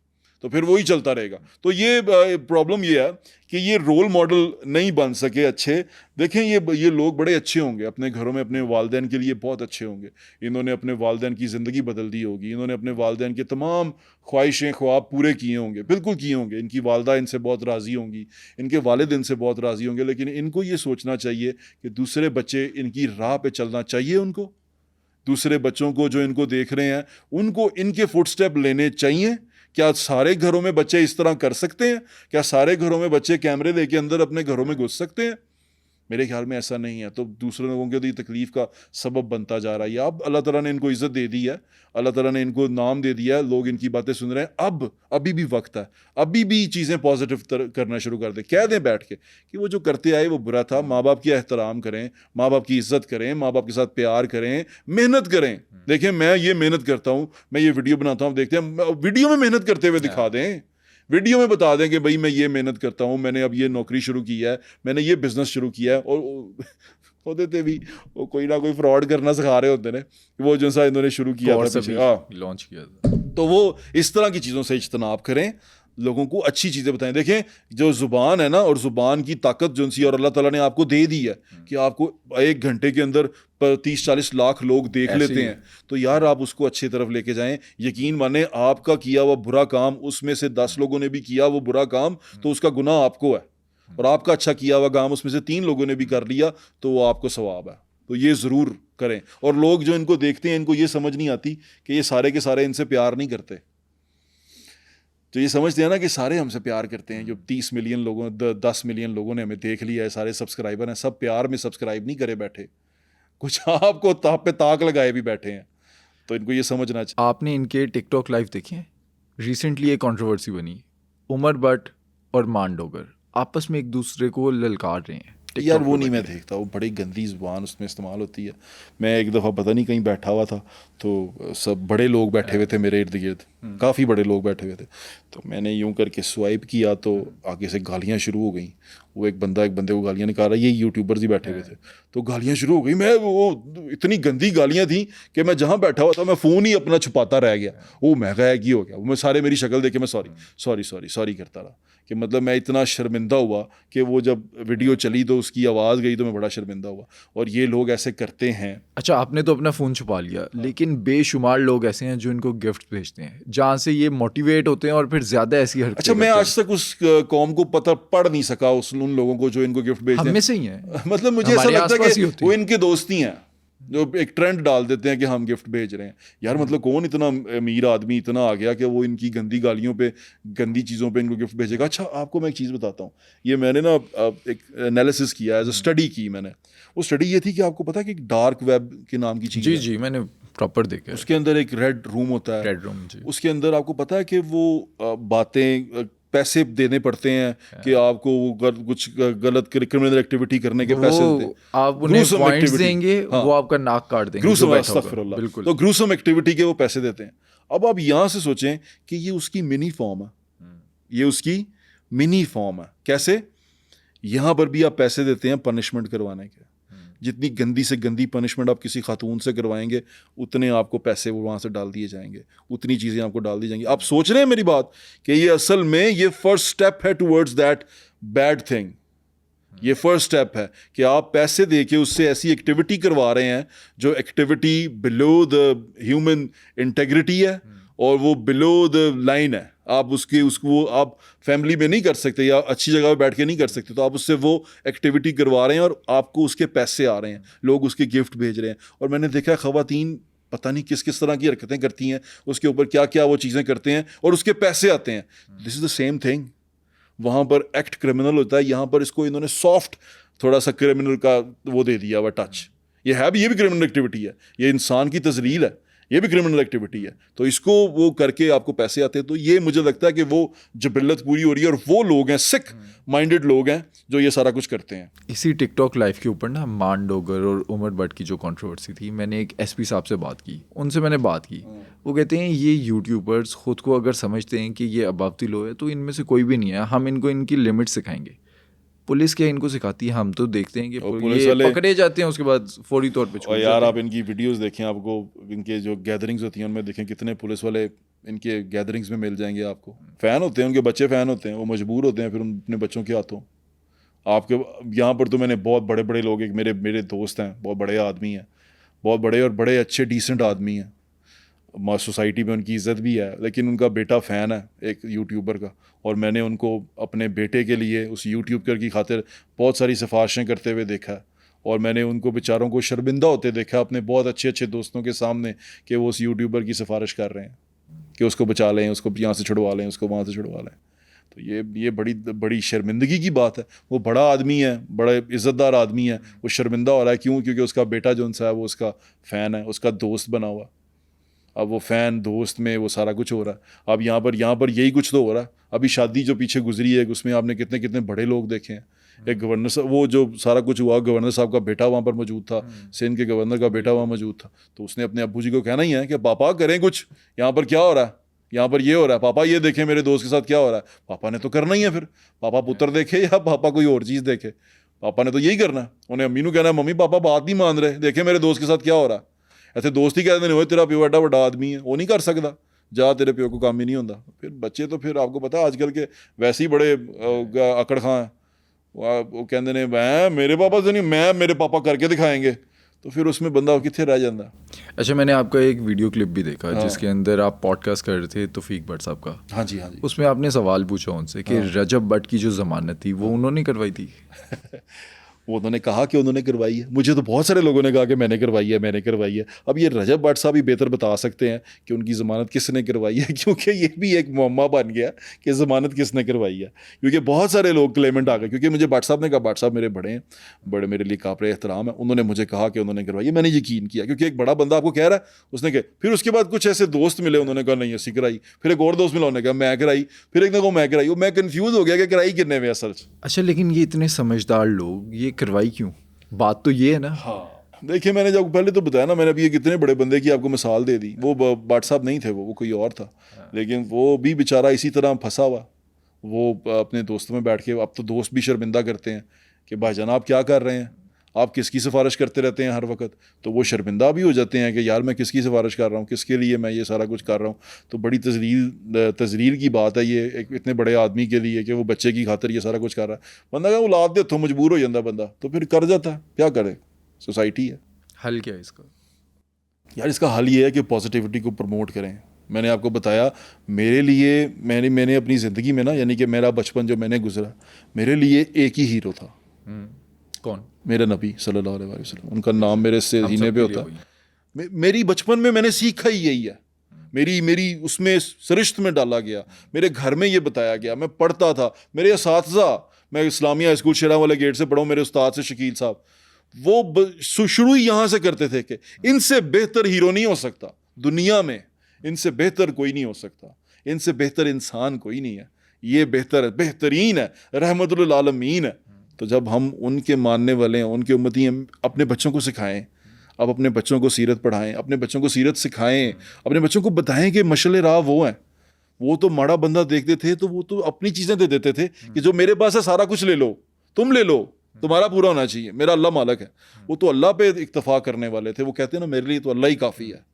तो फिर वही चलता रहेगा। तो ये प्रॉब्लम ये है कि ये रोल मॉडल नहीं बन सके अच्छे। देखें ये लोग बड़े अच्छे होंगे अपने घरों में, अपने वालिदैन के लिए बहुत अच्छे होंगे। इन्होंने अपने वालिदैन की ज़िंदगी बदल दी होगी, इन्होंने अपने वालिदैन के तमाम ख्वाहिशें, ख्वाब पूरे किए होंगे, बिल्कुल किए होंगे। इनकी वालदा इनसे बहुत राज़ी होंगी, इनके वालिद इनसे बहुत राज़ी होंगे। लेकिन इनको ये सोचना चाहिए कि दूसरे बच्चे इनकी राह पे चलना चाहिए उनको। दूसरे बच्चों को जो इनको देख रहे हैं, उनको इनके फुटस्टेप लेने चाहिए। क्या सारे घरों में बच्चे इस तरह कर सकते हैं? क्या सारे घरों में बच्चे कैमरे लेके अंदर अपने घरों में घुस सकते हैं? मेरे ख्याल में ऐसा नहीं है। तो दूसरे लोगों के लिए तकलीफ़ का सबब बनता जा रहा है। अब अल्लाह ताला ने इनको इज़्ज़त दे दी है, अल्लाह ताला ने इनको नाम दे दिया है, लोग इनकी बातें सुन रहे हैं। अभी भी वक्त है, अभी भी चीज़ें पॉजिटिव करना शुरू कर दें। कह दें बैठ के कि वो जो करते आए वो बुरा था। माँ बाप की एहतराम करें, माँ बाप की इज़्ज़त करें, माँ बाप के साथ प्यार करें, मेहनत करें। देखें, मैं ये मेहनत करता हूँ, मैं ये वीडियो बनाता हूँ, देखते हैं वीडियो में मेहनत करते हुए दिखा दें, वीडियो में बता दें कि भाई मैं ये मेहनत करता हूँ, मैंने अब ये नौकरी शुरू की है, मैंने ये बिज़नेस शुरू किया है। और होते थे भी वो कोई ना कोई फ्रॉड करना सिखा रहे होते हैं, वो जो सा इन्होंने शुरू किया था, लॉन्च किया था। तो वो इस तरह की चीज़ों से इज्तनाब करें, लोगों को अच्छी चीज़ें बताएं। देखें, जो ज़ुबान है ना, और ज़ुबान की ताकत जो सी और अल्लाह ताला ने आपको दे दी है कि आपको 1 घंटे के अंदर 30-40 लाख लोग देख लेते हैं, तो यार आप उसको अच्छी तरफ लेके जाएं। यकीन माने, आपका किया हुआ बुरा काम, उसमें से 10 लोगों ने भी किया वो बुरा काम, तो उसका गुनाह आपको है। और आपका अच्छा किया हुआ काम उसमें से 3 लोगों ने भी कर लिया तो वो आपको सवाब है। तो ये ज़रूर करें। और लोग जो इनको देखते हैं इनको ये समझ नहीं आती कि ये सारे के सारे इनसे प्यार नहीं करते। तो ये समझते हैं ना कि सारे हमसे प्यार करते हैं, जो 30 मिलियन लोगों 10 मिलियन लोगों ने हमें देख लिया है, सारे सब्सक्राइबर हैं, सब प्यार में सब्सक्राइब नहीं करे बैठे, कुछ आपको ताक पे ताक लगाए भी बैठे हैं। तो इनको ये समझना चाहिए। आपने इनके टिकटॉक लाइव देखे हैं? रिसेंटली एक कंट्रोवर्सी बनी, उमर बट और मान डोगर आपस में एक दूसरे को ललकार रहे हैं। यार TikTok वो पे नहीं मैं बैठे। देखता, वो बड़ी गंदी ज़ुबान उसमें इस्तेमाल होती है। मैं एक दफ़ा पता नहीं कहीं बैठा हुआ था तो सब बड़े लोग बैठे हुए थे मेरे इर्द गिर्द, काफ़ी बड़े लोग बैठे हुए थे। तो मैंने यूं करके स्वाइप किया तो आगे से गालियाँ शुरू हो गई। वो एक बंदे को गालियाँ निकाल रहा है, ये यूट्यूबर्स ही बैठे हुए थे, तो गालियाँ शुरू हो गई। मैं वो इतनी गंदी गालियाँ थी कि मैं जहाँ बैठा हुआ था मैं फ़ोन ही अपना छुपाता रह गया। वो मैं गया कि हो गया, वो मैं सारे मेरी शक्ल देखे मैं सॉरी करता रहा कि मतलब मैं इतना शर्मिंदा हुआ कि वो जब वीडियो चली तो उसकी आवाज़ गई तो मैं बड़ा शर्मिंदा हुआ। और ये लोग ऐसे करते हैं। अच्छा, आपने तो अपना फ़ोन छुपा लिया, लेकिन बेशुमार लोग ऐसे हैं जो इनको गिफ्ट भेजते हैं, जहाँ से ये मोटिवेट होते हैं और फिर ज़्यादा ऐसी हरकतें अच्छा, मैं करते आज तक उस कौम को पढ़ नहीं सका उन लोगों को जो इनको गिफ्ट हैं। भेजते हम में हैं। से ही हैं। मतलब मुझे ऐसा हमारे लगता है आसपास ही कि होते वो हैं। इनके दोस्त ही हैं जो एक ट्रेंड डाल देते हैं कि हम गिफ्ट भेज रहे हैं। यार मतलब कौन इतना अमीर आदमी इतना आ गया कि वो इनकी गंदी गालियों पे, गंदी चीज़ों पे इनको गिफ्ट भेजेगा। अच्छा, आपको मैं एक चीज़ बताता हूँ, ये मैंने ना एक एनालिसिस किया, एज अ स्टडी की मैंने। वो स्टडी ये थी कि आपको पता है कि डार्क वेब के नाम की चीज़ है। जी मैंने प्रॉपर देखा है। उसके अंदर एक रेड रूम होता है। रेड रूम जी। उसके अंदर आपको पता है कि वो बातें पैसे देने पड़ते हैं कि आपको वो कुछ गलत क्रिमिनल एक्टिविटी करने के पैसे देते हैं। आप उन्हें Gruesome पॉइंट्स activity। देंगे, हाँ। वो आपका नाक काट देंगे जो ग्रूसम, बैठा होगा। अस्तगफिरुल्लाह। बिल्कुल। तो ग्रूसम एक्टिविटी के वो पैसे देते हैं। अब आप यहाँ से सोचें कि ये उसकी मिनी फॉर्म है, ये उसकी मिनी फॉर्म है। कैसे? यहाँ पर भी आप पैसे देते हैं पनिशमेंट करवाने के। जितनी गंदी से गंदी पनिशमेंट आप किसी खातून से करवाएंगे उतने आपको पैसे वो वहाँ से डाल दिए जाएंगे, उतनी चीज़ें आपको डाल दी जाएंगी। आप सोच रहे हैं मेरी बात कि ये असल में ये फर्स्ट स्टेप है टुवर्ड्स दैट बैड थिंग। ये फर्स्ट स्टेप है कि आप पैसे दे के उससे ऐसी एक्टिविटी करवा रहे हैं जो activity below the human integrity है और वो बिलो द लाइन है। आप उसको आप फैमिली में नहीं कर सकते या अच्छी जगह पे बैठ के नहीं कर सकते, तो आप उससे वो एक्टिविटी करवा रहे हैं और आपको उसके पैसे आ रहे हैं, लोग उसके गिफ्ट भेज रहे हैं। और मैंने देखा है ख़वातीन पता नहीं किस किस तरह की हरकतें करती हैं, उसके ऊपर क्या क्या वो चीज़ें करते हैं और उसके पैसे आते हैं। This is the same thing. वहाँ पर एक्ट क्रिमिनल होता है, यहाँ पर इसको इन्होंने सॉफ्ट थोड़ा सा क्रिमिनल का वो दे दिया हुआ टच। ये भी क्रिमिनल एक्टिविटी है, ये इंसान की तजलील है, ये भी क्रिमिनल एक्टिविटी है। तो इसको वो करके आपको पैसे आते हैं। तो ये मुझे लगता है कि वो जबिल्लत पूरी हो रही है और वो लोग हैं, सिक माइंडेड लोग हैं जो ये सारा कुछ करते हैं। इसी टिकटॉक लाइव के ऊपर ना मान डोगर और उमर बट की जो कंट्रोवर्सी थी, मैंने एक एसपी साहब से बात की, उनसे मैंने बात की। वो कहते हैं ये यूट्यूबर्स खुद को अगर समझते हैं कि ये अबव द लॉ है तो इनमें से कोई भी नहीं है, हम इनको इनकी लिमिट सिखाएंगे। पुलिस क्या इनको सिखाती है? हम तो देखते हैं कि पुलिस ये वाले पकड़े जाते हैं उसके बाद फौरी तौर पे छूट और यार जाते आप इनकी वीडियोस देखें, आपको इनके जो गैदरिंग्स होती हैं उनमें देखें कितने पुलिस वाले इनके गैदरिंग्स में मिल जाएंगे आपको। फ़ैन होते हैं, उनके बच्चे फ़ैन होते हैं, वो मजबूर होते हैं फिर अपने बच्चों के हाथों। आपके यहाँ पर तो मैंने बहुत बड़े बड़े लोग, एक मेरे दोस्त हैं, बहुत बड़े आदमी हैं, बहुत बड़े और बड़े अच्छे डिसेंट आदमी हैं, सोसाइटी में उनकी इज़्ज़त भी है, लेकिन उनका बेटा फ़ैन है एक यूट्यूबर का, और मैंने उनको अपने बेटे के लिए उस यूट्यूबर की खातिर बहुत सारी सिफारिशें करते हुए देखा है। और मैंने उनको बेचारों को शर्मिंदा होते देखा अपने बहुत अच्छे अच्छे दोस्तों के सामने कि वो उस यूट्यूबर की सिफारिश कर रहे हैं कि उसको बचा लें, उसको यहाँ से छुड़वा लें, उसको वहाँ से छुड़वा लें। तो ये बड़ी शर्मिंदगी की बात है। वो बड़ा आदमी है, बड़ा इज़्ज़तदार आदमी है, वो शर्मिंदा हो रहा है। क्यों? क्योंकि उसका बेटा जो उनसा है वो उसका फ़ैन है, उसका दोस्त बना हुआ। अब वो फ़ैन दोस्त में वो सारा कुछ हो रहा है। अब यहाँ पर यही कुछ तो हो रहा है। अभी शादी जो पीछे गुजरी है उसमें आपने कितने कितने बड़े लोग देखे हैं। एक गवर्नर साहब, वो जो सारा कुछ हुआ, गवर्नर साहब का बेटा वहाँ पर मौजूद था, सिंध के गवर्नर का बेटा वहाँ मौजूद था। तो उसने अपने अब्बू जी को कहना ही है कि पापा करें कुछ, यहाँ पर क्या हो रहा है, यहाँ पर ये हो रहा है, पापा ये देखें मेरे दोस्त के साथ क्या हो रहा है। पापा ने तो करना ही है, फिर पापा पुत्र देखे या पापा कोई और चीज़ देखे, पापा ने तो यही करना है। उन्हें अम्मी को कहना है मम्मी पापा बात नहीं मान रहे, देखे मेरे दोस्त के साथ क्या हो रहा है। ऐसे दोस्त ही कहते नहीं, तेरा प्यो एडा बड़ा आदमी है, वो नहीं कर सकता, जा तेरे प्यो को काम ही नहीं होता। फिर बच्चे तो फिर आपको पता आजकल के वैसे ही बड़े अकड़ खां हैं। वो कहते ने मैं मेरे पापा से नहीं, मैं मेरे पापा करके दिखाएंगे। तो फिर उसमें बंदा कितने रह जाता। अच्छा, मैंने आपका एक वीडियो क्लिप भी देखा हाँ। जिसके अंदर आप पॉडकास्ट कर रहे थे तौफीक भट्ट साहब का। हाँ जी, हाँ जी। उसमें आपने सवाल पूछा उनसे कि रजब भट्ट की जो जमानत थी वो उन्होंने करवाई थी। वो उन्होंने कहा कि उन्होंने करवाई है। मुझे तो बहुत सारे लोगों ने कहा कि मैंने करवाई है, मैंने करवाई है। अब ये रजब भट्ट साहब ही बेहतर बता सकते हैं कि उनकी ज़मानत किसने करवाई है, क्योंकि ये भी एक मुअम्मा बन गया कि ज़मानत किसने करवाई है। क्योंकि बहुत सारे लोग क्लेमेंट आ गए, क्योंकि मुझे भट्ट साहब ने कहा, भट्ट साहब मेरे बड़े हैं, बड़े मेरे लिए काबिल एहतराम है, उन्होंने मुझे कहा कि उन्होंने करवाई है। मैंने यकीन किया, क्योंकि एक बड़ा बंदा आपको कह रहा है, उसने कहा। फिर उसके बाद कुछ ऐसे दोस्त मिले, उन्होंने कहा नहीं ऐसी कराई। फिर एक और दोस्त मिला, उन्होंने कहा मैं कराई। फिर एक ने कहा मैं कराई। वो मैं कन्फ्यूज़ हो गया कि कराई कितने में असल। अच्छा, लेकिन ये इतने समझदार लोग ये करवाई क्यों? बात तो ये है ना। हाँ, देखिए मैंने जब पहले तो बताया ना, मैंने अभी ये कितने बड़े बंदे की आपको मिसाल दे दी। वो भट्ट साहब नहीं थे, वो कोई और था। लेकिन वो भी बेचारा इसी तरह फंसा हुआ। वो अपने दोस्तों में बैठ के, अब तो दोस्त भी शर्मिंदा करते हैं कि भाईजान आप क्या कर रहे हैं, आप किसकी सिफारिश करते रहते हैं हर वक्त। तो वो शर्मिंदा भी हो जाते हैं कि यार मैं किसकी सिफारिश कर रहा हूँ, किसके लिए मैं ये सारा कुछ कर रहा हूँ। तो बड़ी तजलील की बात है ये एक इतने बड़े आदमी के लिए कि वो बच्चे की खातिर ये सारा कुछ कर रहा है। बंदा का औलाद दे तो मजबूर हो जाता बंदा, तो फिर कर जाता है, क्या करे, सोसाइटी है। हल क्या है इसका? यार इसका हल ये है कि पॉजिटिविटी को प्रमोट करें। मैंने आपको बताया, मेरे लिए मैंने अपनी ज़िंदगी में ना, यानी कि मेरा बचपन जो मैंने गुजरा, मेरे लिए एक ही हीरो था। कौन? मेरा नबी सल्लल्लाहु अलैहि वसल्लम। उनका नाम मेरे सीने पे होता है। मेरी बचपन में मैंने सीखा ही यही है। मेरी उसमें सरिश्त में डाला गया, मेरे घर में ये बताया गया, मैं पढ़ता था। मेरे असातिज़ा, मैं इस्लामिया हाई स्कूल शेरा वाले गेट से पढ़ा हूँ, मेरे उस्ताद से शकील साहब, वो शुरू ही यहाँ से करते थे कि इनसे बेहतर हीरो नहीं हो सकता दुनिया में, इनसे बेहतर कोई नहीं हो सकता, इनसे बेहतर इंसान कोई नहीं है, ये बेहतरीन है, रहमतुल आलमीन है। तो जब हम उनके मानने वाले हैं, उनके उम्मती हैं, अपने बच्चों को सिखाएं। अब अपने बच्चों को सीरत पढ़ाएं, अपने बच्चों को सीरत सिखाएं, अपने बच्चों को बताएं कि मशले राह वो हैं। वो तो माड़ा बंदा देखते थे तो वो तो अपनी चीज़ें दे देते थे कि जो मेरे पास है सारा कुछ ले लो, तुम ले लो, तुम्हारा पूरा होना चाहिए, मेरा अल्लाह मालिक है। वो तो अल्लाह पे इक्तफा करने वाले थे। वो कहते हैं ना मेरे लिए तो अल्लाह ही काफ़ी है।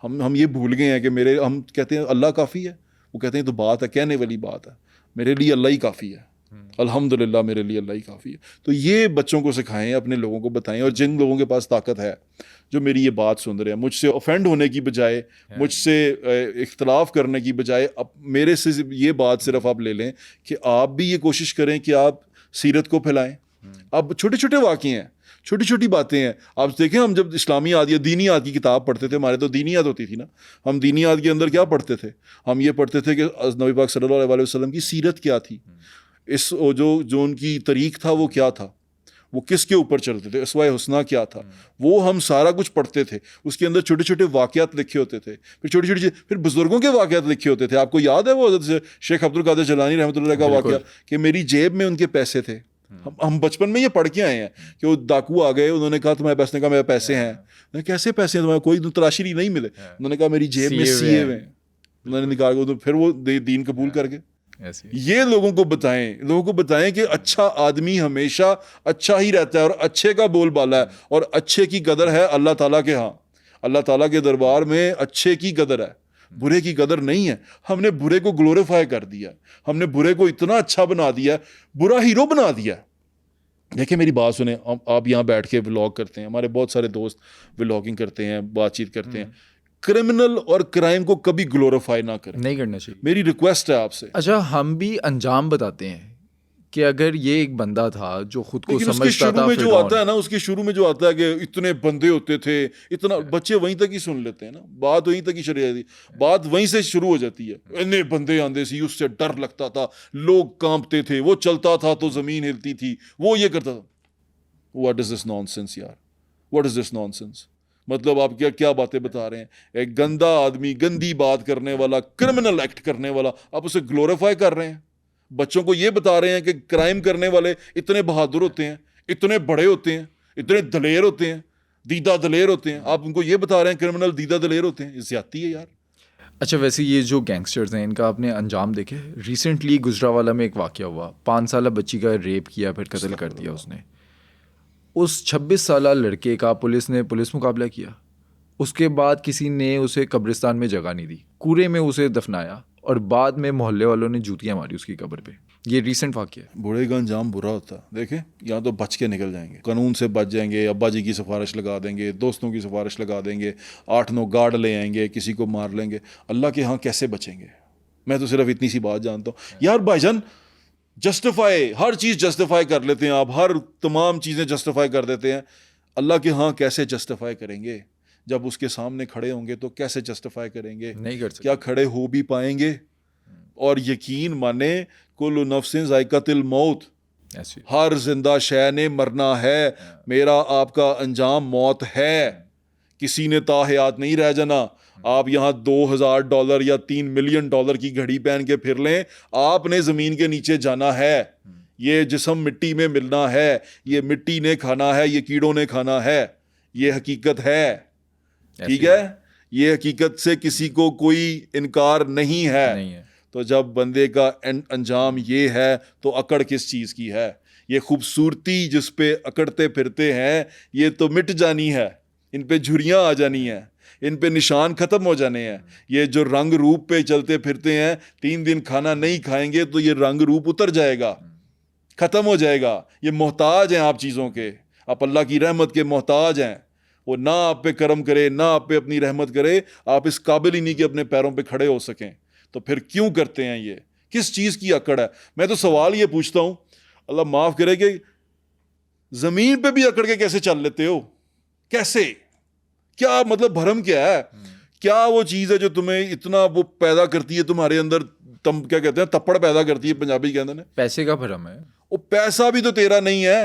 हम ये भूल गए हैं कि हम कहते हैं अल्लाह काफ़ी है, वो कहते हैं तो बात है, कहने वाली बात है, मेरे लिए अल्लाह ही काफ़ी है, अल्हम्दुलिल्लाह मेरे लिए अल्लाह ही काफ़ी है। तो ये बच्चों को सिखाएं, अपने लोगों को बताएं। और जिन लोगों के पास ताकत है, जो मेरी ये बात सुन रहे हैं, मुझसे ऑफेंड होने की बजाय, मुझसे इख्तलाफ करने की बजाय, अब मेरे से ये बात सिर्फ आप ले लें कि आप भी ये कोशिश करें कि आप सीरत को फैलाएं। अब छोटे छोटे वाक़े हैं, छोटी छोटी बातें हैं। आप देखें, हम जब इस्लामियात या दीनियात की किताब पढ़ते थे, हमारे तो दीनियात होती थी ना, हम दीनियात के अंदर क्या पढ़ते थे? हम ये पढ़ते थे कि नबी पाक सल्लल्लाहु अलैहि वसल्लम की सीरत क्या थी, इस जो उनकी तरीक़ था वो क्या था, वो किसके ऊपर चलते थे, अस्वाए हुस्ना क्या था, वो हम सारा कुछ पढ़ते थे। उसके अंदर छोटे छोटे वाक़यात लिखे होते थे, फिर छोटी छोटी फिर बुजुर्गों के वाक़यात लिखे होते थे। आपको याद है वो शेख अब्दुल कादिर जिलानी रहमतुल्लाह का वाक़या कि मेरी जेब में उनके पैसे थे। हम बचपन में ये पढ़ के आए हैं कि वो डाकू आ गए, उन्होंने कहा तुम्हारे पैसे, कहा मेरे पैसे हैं। कैसे पैसे हैं तुम्हारे? कोई तराशी नहीं मिले। उन्होंने कहा मेरी जेब में सिए हुए हैं। उन्होंने निकाल के, तो फिर वो दीन कबूल कर गए। ये लोगों को बताएं कि अच्छा आदमी हमेशा अच्छा ही रहता है और अच्छे का बोलबाला है और अच्छे की कदर है अल्लाह ताला के यहाँ। अल्लाह ताला के दरबार में अच्छे की कदर है, बुरे की कदर नहीं है। हमने बुरे को ग्लोरीफाई कर दिया, हमने बुरे को इतना अच्छा बना दिया, बुरा हीरो बना दिया। देखिए मेरी बात सुने, आप यहाँ बैठ के व्लॉग करते हैं, हमारे बहुत सारे दोस्त व्लॉगिंग करते हैं, बातचीत करते हैं। क्रिमिनल और क्राइम को कभी ग्लोरीफाई ना करें, नहीं करना चाहिए, मेरी रिक्वेस्ट है आपसे। अच्छा, हम भी अंजाम बताते हैं कि अगर ये एक बंदा था जो खुद को समझता था, जो आता है ना, उसके शुरू में जो आता है कि इतने बंदे होते थे, इतना, बच्चे वहीं तक ही सुन लेते हैं ना, बात वहीं तक ही शरीयत, बात वहीं से शुरू हो जाती है। इतने बंदे आंदे सी, उससे डर लगता था, लोग कांपते थे, वो चलता था तो जमीन हिलती थी, वो ये करता था। व्हाट इज दिस नॉनसेंस यार, व्हाट इज दिस नॉनसेंस? मतलब आप क्या बातें बता रहे हैं? एक गंदा आदमी, गंदी बात करने वाला, क्रिमिनल एक्ट करने वाला, आप उसे ग्लोरीफाई कर रहे हैं। बच्चों को ये बता रहे हैं कि क्राइम करने वाले इतने बहादुर होते हैं, इतने बड़े होते हैं, इतने दलेर होते हैं, दीदा दलेर होते हैं। आप उनको ये बता रहे हैं क्रिमिनल दीदा दलेर होते हैं, ये ज्यादती है यार। अच्छा, वैसे ये जो गैंगस्टर्स हैं, इनका आपने अंजाम देखे? रिसेंटली गुजरावाला में एक वाक़या हुआ, 5 साल बच्ची का रेप किया, फिर कत्ल कर दिया उसने। उस 26 साल लड़के का पुलिस ने पुलिस मुकाबला किया, उसके बाद किसी ने उसे कब्रिस्तान में जगह नहीं दी, कूड़े में उसे दफनाया और बाद में मोहल्ले वालों ने जूतियां मारी उसकी कब्र पे। ये रिसेंट वाक़या है। बूढ़े का अंजाम बुरा होता है। देखें, यहाँ तो बच के निकल जाएंगे, कानून से बच जाएंगे, अब्बा जी की सिफारिश लगा देंगे, दोस्तों की सिफारिश लगा देंगे, 8-9 गार्ड ले आएंगे, किसी को मार लेंगे। अल्लाह के यहाँ कैसे बचेंगे? मैं तो सिर्फ इतनी सी बात जानता हूँ यार भाईजान, जस्टिफाई, हर चीज़ जस्टिफाई कर लेते हैं आप, हर तमाम चीज़ें जस्टिफाई कर देते हैं। अल्लाह के यहाँ कैसे जस्टिफाई करेंगे? जब उसके सामने खड़े होंगे तो कैसे जस्टिफाई करेंगे? नहीं कर सकते। क्या खड़े हो भी पाएंगे? और यकीन माने, कुल्लु नफ्सिन ज़ाइक़ातुल मौत, ऐसे हर जिंदा शय ने मरना है। मेरा आपका अंजाम मौत है। किसी ने ताहयात नहीं रह जाना। आप यहाँ $2000 या $3 मिलियन की घड़ी पहन के फिर लें, आपने ज़मीन के नीचे जाना है। ये जिस्म मिट्टी में मिलना है, ये मिट्टी ने खाना है, ये कीड़ों ने खाना है। ये हकीकत है, ठीक है? ये हकीकत से किसी को कोई इनकार नहीं है। तो जब बंदे का अंजाम ये है तो अकड़ किस चीज़ की है? ये खूबसूरती जिस पे अकड़ते फिरते हैं, ये तो मिट जानी है। इन पे झुर्रियाँ आ जानी है, इन पे निशान ख़त्म हो जाने हैं। ये जो रंग रूप पे चलते फिरते हैं, 3 दिन खाना नहीं खाएंगे तो ये रंग रूप उतर जाएगा, ख़त्म हो जाएगा। ये मोहताज हैं आप चीज़ों के, आप अल्लाह की रहमत के मोहताज हैं। वो ना आप पे करम करे, ना आप पे अपनी रहमत करे, आप इस काबिल ही नहीं कि अपने पैरों पे खड़े हो सकें। तो फिर क्यों करते हैं ये? किस चीज़ की अकड़ है? मैं तो सवाल ये पूछता हूँ, अल्लाह माफ़ करे, कि ज़मीन पे भी अकड़ के कैसे चल लेते हो? कैसे? क्या मतलब भरम क्या है? क्या वो चीज़ है जो तुम्हें इतना वो पैदा करती है तुम्हारे अंदर, तुम क्या कहते हैं, तप्पड़ पैदा करती है पंजाबी के अंदर? पैसे का भरम है। वो पैसा भी तो तेरा नहीं है।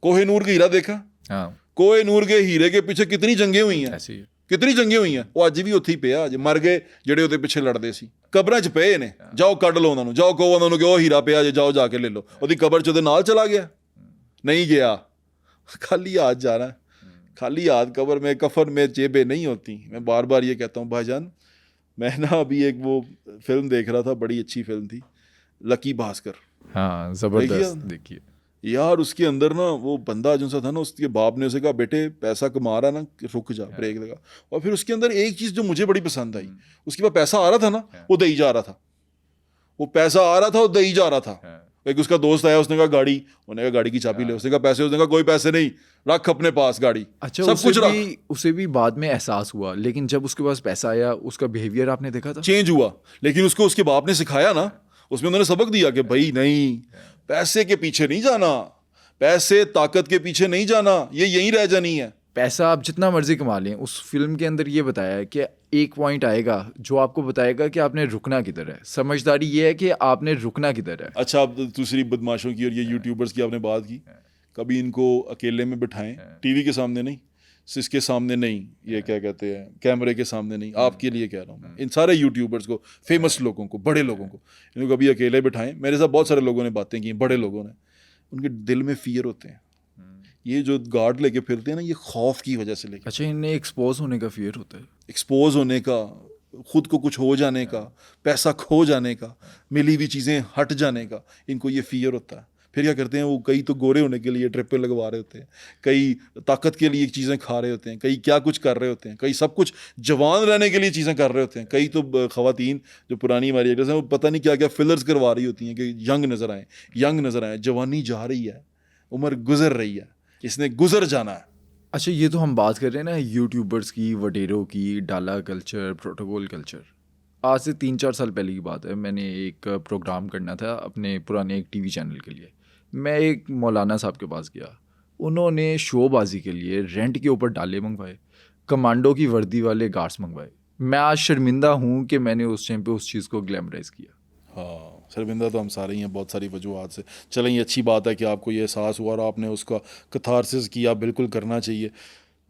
कोहिनूर का हीरा देखा? हाँ। कोहिनूर के हीरे के पीछे कितनी जंगें हुई हैं, ऐसे ही कितनी जंगें हुई हैं। वो अज भी उत्थे ही पिया, अज मर गए ਜਿਹੜੇ ਉਹਦੇ ਪਿੱਛੇ ਲੜਦੇ ਸੀ, ਕਬਰਾਂ 'ਚ ਪਏ ਨੇ। ਜਾਓ ਕੱਢ ਲਓ ਉਹਨਾਂ ਨੂੰ, ਜਾਓ ਕਹੋ ਉਹਨਾਂ ਨੂੰ ਕਿ ਉਹ ਹੀਰਾ ਪਿਆ ਜੇ, ਜਾਓ ਜਾ ਕੇ ਲੈ ਲਓ। ਉਹਦੀ ਕਬਰ 'ਚ ਉਹਦੇ ਨਾਲ ਚਲਾ ਗਿਆ? नहीं गया। खाली हाथ जाना, खाली हाथ कब्र में, कफन में जेबें नहीं होती। मैं बार बार ये कहता हूँ भाईजान। मैं ना अभी एक वो फिल्म देख रहा था, बड़ी अच्छी फिल्म थी, लकी भास्कर। हाँ, ज़बरदस्त। देखिए यार, उसके अंदर ना वो बंदा जो सा था ना, उसके बाप ने उसे कहा, बेटे पैसा कमा रहा ना, रुक जा, ब्रेक लगा। और फिर उसके अंदर एक चीज़ जो मुझे बड़ी पसंद आई, उसके पास पैसा आ रहा था ना, वो दे ही जा रहा था। वो पैसा आ रहा था, वो दे ही जा रहा था। एक उसका दोस्त आया, उसने कहा गाड़ी, उन्होंने कहा गाड़ी की चाबी ले, उसने कहा पैसे, उसने कहा कोई पैसे नहीं, रख अपने पास गाड़ी। अच्छा, सब कुछ रख। उसे भी बाद में एहसास हुआ, लेकिन जब उसके पास पैसा आया, उसका बिहेवियर आपने देखा था, चेंज हुआ। लेकिन उसको उसके बाप ने सिखाया ना, उसमें उन्होंने सबक दिया कि भाई नहीं, पैसे के पीछे नहीं जाना, पैसे ताकत के पीछे नहीं जाना, ये यहीं रह जानी है। पैसा आप जितना मर्जी कमा लें। उस फिल्म के अंदर ये बताया है कि एक पॉइंट आएगा जो आपको बताएगा कि आपने रुकना किधर है। समझदारी ये है कि आपने रुकना किधर है। अच्छा, अब दूसरी बदमाशों की और ये यूट्यूबर्स की आपने बात की, कभी इनको अकेले में बिठाएं, टीवी के सामने नहीं, इसके सामने नहीं, ये क्या कहते हैं, कैमरे के सामने नहीं, आपके लिए कह रहा हूँ मैं, इन सारे यूट्यूबर्स को, फेमस लोगों को, बड़े लोगों को, इनको कभी अकेले बिठाएं। मेरे साथ बहुत सारे लोगों ने बातें की, बड़े लोगों ने, उनके दिल में फियर होते हैं। ये जो गार्ड लेके फिरते हैं ना, ये खौफ की वजह से लेके। अच्छा, इन्हें एक्सपोज होने का फियर होता है, एक्सपोज होने का, खुद को कुछ हो जाने का, पैसा खो जाने का, मिली हुई चीज़ें हट जाने का, इनको ये फियर होता है। फिर क्या करते हैं वो, कई तो गोरे होने के लिए ट्रिप पे लगवा रहे होते हैं, कई ताकत के लिए चीज़ें खा रहे होते हैं, कई क्या कुछ कर रहे होते हैं, कई सब कुछ जवान रहने के लिए चीज़ें कर रहे होते हैं, कई तो ख़वातीन जो पुरानी हमारी एक्ट्रेस हैं, वो पता नहीं क्या क्या फिलर्स करवा रही होती हैं कि यंग नज़र आए, यंग नज़र आए। जवानी जा रही है, उम्र गुजर रही है, इसने गुजर जाना है। अच्छा, ये तो हम बात कर रहे हैं ना यूट्यूबर्स की, वडेरों की, डाला कल्चर, प्रोटोकॉल कल्चर। आज से 3-4 साल पहले की बात है, मैंने एक प्रोग्राम करना था अपने पुराने एक टीवी चैनल के लिए। मैं एक मौलाना साहब के पास गया, उन्होंने शोबाजी के लिए रेंट के ऊपर डाले मंगवाए, कमांडो की वर्दी वाले गार्ड्स मंगवाए। मैं आज शर्मिंदा हूँ कि मैंने उस टाइम पे उस चीज़ को ग्लैमराइज किया। हाँ, शर्मिंदा तो हम सारे ही हैं, बहुत सारी वजूहत से। चलें, ये अच्छी बात है कि आपको ये एहसास हुआ और आपने उसका कथारसिस किया, बिल्कुल करना चाहिए।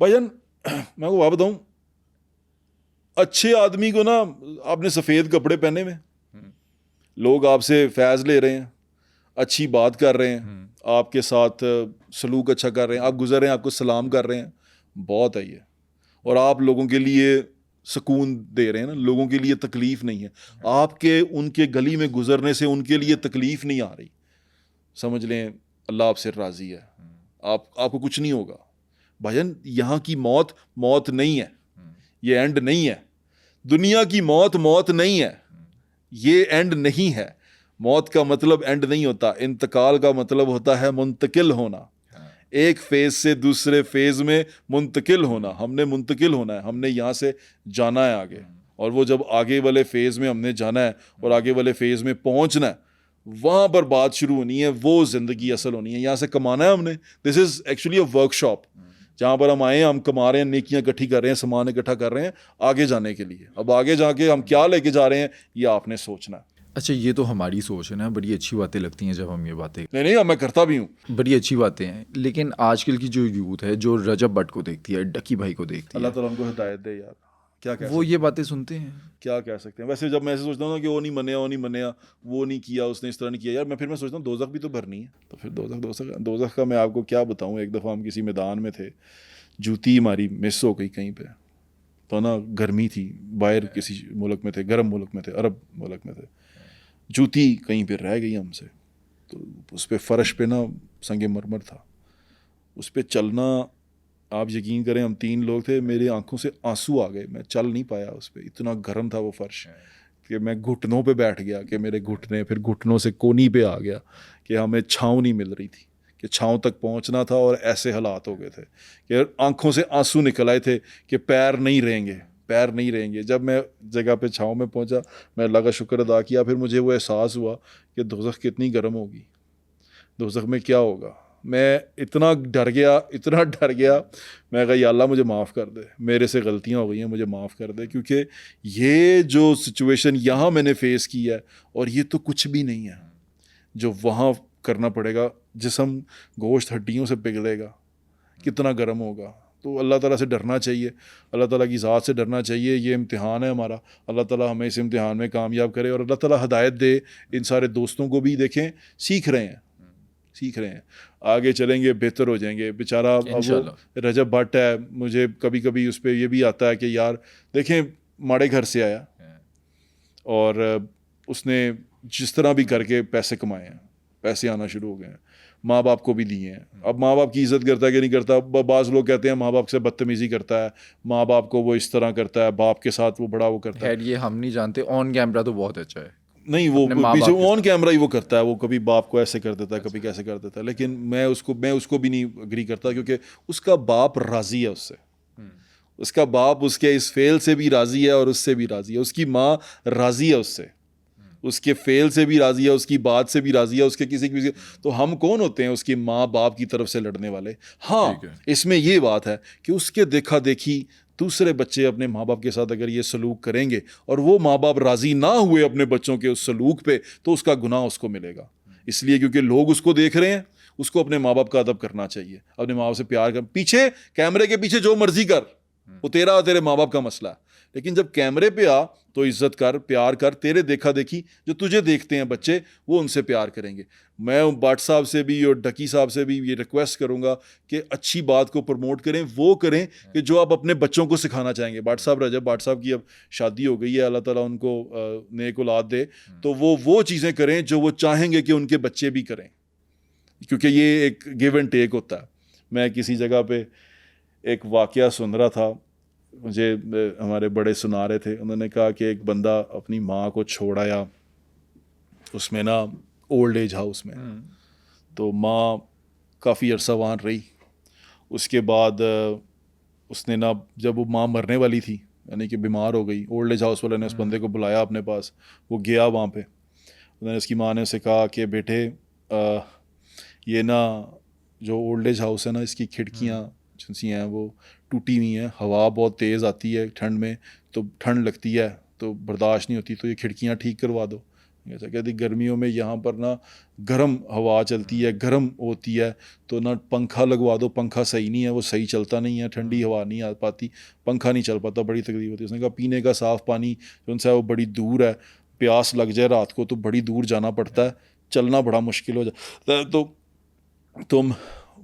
भाईजान, मैं आपको बात बताऊँ, अच्छे आदमी को ना, आपने सफ़ेद कपड़े पहने हुए, लोग आपसे फैज़ ले रहे हैं, अच्छी बात कर रहे हैं, आपके साथ सलूक अच्छा कर रहे हैं, आप गुजर रहे हैं, आपको सलाम कर रहे हैं, बहुत है ये। और आप लोगों के लिए सुकून दे रहे हैं ना, लोगों के लिए तकलीफ़ नहीं है। आपके उनके गली में गुजरने से उनके लिए तकलीफ़ नहीं आ रही। समझ लें अल्लाह आपसे राज़ी है, आपको कुछ नहीं होगा। भाईजान, यहाँ की मौत मौत नहीं है, ये एंड नहीं है। दुनिया की मौत मौत नहीं है, ये एंड नहीं है। मौत का मतलब एंड नहीं होता, इंतकाल का मतलब होता है मुंतकिल होना, एक फेज से दूसरे फेज में मुंतकिल होना। हमने मुंतकिल होना है, हमने यहाँ से जाना है आगे, और वो जब आगे वाले फेज में हमने जाना है और आगे वाले फेज में पहुंचना है, वहाँ पर बात शुरू होनी है, वो ज़िंदगी असल होनी है। यहाँ से कमाना है हमने, this is actually a workshop जहाँ पर हम आए हैं, हम कमा रहे हैं, नेकियां इकट्ठी कर रहे हैं, सामान इकट्ठा कर रहे हैं आगे जाने के लिए। अब आगे जाके हम क्या लेके जा रहे हैं ये आपने सोचना है। अच्छा, ये तो हमारी सोच है ना, बड़ी अच्छी बातें लगती हैं जब हम ये बातें, नहीं, मैं करता भी हूँ, बड़ी अच्छी बातें हैं। लेकिन आजकल की जो यूथ है जो रजब भट्ट को देखती है, डकी भाई को देखती अल्लाह है, ताला उनको हिदायत दे यार, क्या कह वो ये बातें सुनते हैं। क्या कह सकते हैं। वैसे जब मैं ऐसे सोचता हूँ ना कि वो नहीं मनेया, वो नहीं किया, उसने इस तरह नहीं किया यार, फिर मैं सोचता हूँ दोज़ख भी तो भरनी है। तो फिर दोज़ख का मैं आपको क्या बताऊँ। एक दफ़ा हम किसी मैदान में थे, जूती हमारी मिस हो गई कहीं पे, तो ना गर्मी थी, बाहर किसी मुल्क में थे, गर्म मुल्क में थे, अरब मुल्क में थे, जूती कहीं पे रह गई हमसे, तो उस पर फ़र्श पे ना संगे मरमर था, उस पर चलना, आप यकीन करें हम 3 लोग थे, मेरी आंखों से आंसू आ गए, मैं चल नहीं पाया उस पर, इतना गर्म था वो फर्श कि मैं घुटनों पे बैठ गया, कि मेरे घुटने, फिर घुटनों से कोनी पे आ गया, कि हमें छाँव नहीं मिल रही थी, कि छाँव तक पहुंचना था, और ऐसे हालात हो गए थे कि आंखों से आंसू निकल आए थे कि पैर नहीं रहेंगे। जब मैं जगह पे छाँव में पहुंचा, मैं अल्लाह का शुक्र अदा किया, फिर मुझे वो एहसास हुआ कि दोज़ख कितनी गर्म होगी, दोज़ख में क्या होगा। मैं इतना डर गया, मैं कहा या अल्लाह मुझे माफ़ कर दे, मेरे से गलतियां हो गई हैं, मुझे माफ़ कर दे, क्योंकि ये जो सिचुएशन यहाँ मैंने फ़ेस की है, और ये तो कुछ भी नहीं है जो वहाँ करना पड़ेगा। जिस्म गोश्त हड्डियों से पिघलेगा, कितना गर्म होगा। तो अल्लाह ताला से डरना चाहिए, अल्लाह ताला की ज़ात से डरना चाहिए। ये इम्तिहान है हमारा, अल्लाह ताला हमें इस इम्तिहान में कामयाब करे, और अल्लाह ताला हिदायत दे इन सारे दोस्तों को भी। देखें, सीख रहे हैं, आगे चलेंगे, बेहतर हो जाएंगे। बेचारा अब वो रजब भट्ट है, मुझे कभी कभी उस पर ये भी आता है कि यार देखें, माड़े घर से आया, और उसने जिस तरह भी करके पैसे कमाए हैं, पैसे आना शुरू हो गए हैं, माँ बाप को भी दिए हैं। अब माँ बाप की इज़्ज़त करता है कि नहीं करता। बाज़ लोग कहते हैं माँ बाप से बदतमीज़ी करता है, माँ बाप को वो इस तरह करता है, बाप के साथ वो बड़ा वो करता है। ये हम नहीं जानते, ऑन कैमरा तो बहुत अच्छा है। नहीं, वो पीछे ऑन कैमरा ही वो करता है, वो कभी बाप को ऐसे कर देता है, कभी कैसे कर देता है। लेकिन मैं उसको भी नहीं एग्री करता, क्योंकि उसका बाप राज़ी है उससे, उसका बाप उसके इस फेल से भी राज़ी है और उससे भी राज़ी है, उसकी माँ राज़ी है उससे, उसके फेल से भी राज़ी है, उसकी बात से भी राज़ी है, उसके किसी तो हम कौन होते हैं उसकी माँ बाप की तरफ से लड़ने वाले। हाँ, इसमें ये बात है कि उसके देखा देखी दूसरे बच्चे अपने माँ बाप के साथ अगर ये सलूक करेंगे, और वो माँ बाप राज़ी ना हुए अपने बच्चों के उस सलूक पे, तो उसका गुनाह उसको मिलेगा। इसलिए क्योंकि लोग उसको देख रहे हैं, उसको अपने माँ बाप का अदब करना चाहिए, अपने माँ बाप से प्यार कर। पीछे कैमरे के पीछे जो मर्जी कर, वो तेरा और तेरे माँ बाप का मसला है, लेकिन जब कैमरे पे आ तो इज्जत कर, प्यार कर। तेरे देखा देखी जो तुझे देखते हैं बच्चे, वो उनसे प्यार करेंगे। मैं भट्ट साहब से भी और डकी साहब से भी ये रिक्वेस्ट करूंगा कि अच्छी बात को प्रमोट करें, वो करें कि जो आप अपने बच्चों को सिखाना चाहेंगे। भट्ट साहब, रजब भट्ट साहब की अब शादी हो गई है, अल्लाह ताला उनको नेक औलाद दे, तो वो चीज़ें करें जो वो चाहेंगे कि उनके बच्चे भी करें, क्योंकि ये एक गिव एंड टेक होता है। मैं किसी जगह पे एक वाक़या सुन रहा था, मुझे हमारे बड़े सुना रहे थे, उन्होंने कहा कि एक बंदा अपनी माँ को छोड़ आया, उसमें ना ओल्ड एज हाउस में, तो माँ काफ़ी अरसा वहाँ रही। उसके बाद उसने ना, जब वो माँ मरने वाली थी, यानी कि बीमार हो गई, ओल्ड एज हाउस वाले ने उस बंदे को बुलाया अपने पास, वो गया वहाँ पे। उन्होंने, उसकी माँ ने उसे कहा कि बेटे, ये ना जो ओल्ड एज हाउस है ना, इसकी खिड़कियाँ जिनसी हैं वो टूटी हुई हैं, हवा बहुत तेज़ आती है ठंड में, तो ठंड लगती है तो बर्दाश्त नहीं होती, तो ये खिड़कियाँ ठीक करवा दो। ऐसा कहती, गर्मियों में यहाँ पर ना गर्म हवा चलती है, गर्म होती है, तो ना पंखा लगवा दो, पंखा सही नहीं है, वो सही चलता नहीं है, ठंडी हवा नहीं आ पाती, पंखा नहीं चल पाता, बड़ी तकलीफ होती है। उसने कहा पीने का साफ़ पानी जो उनसे वो बड़ी दूर है, प्यास लग जाए रात को तो बड़ी दूर जाना पड़ता है, चलना बड़ा मुश्किल हो जाता है, तो तुम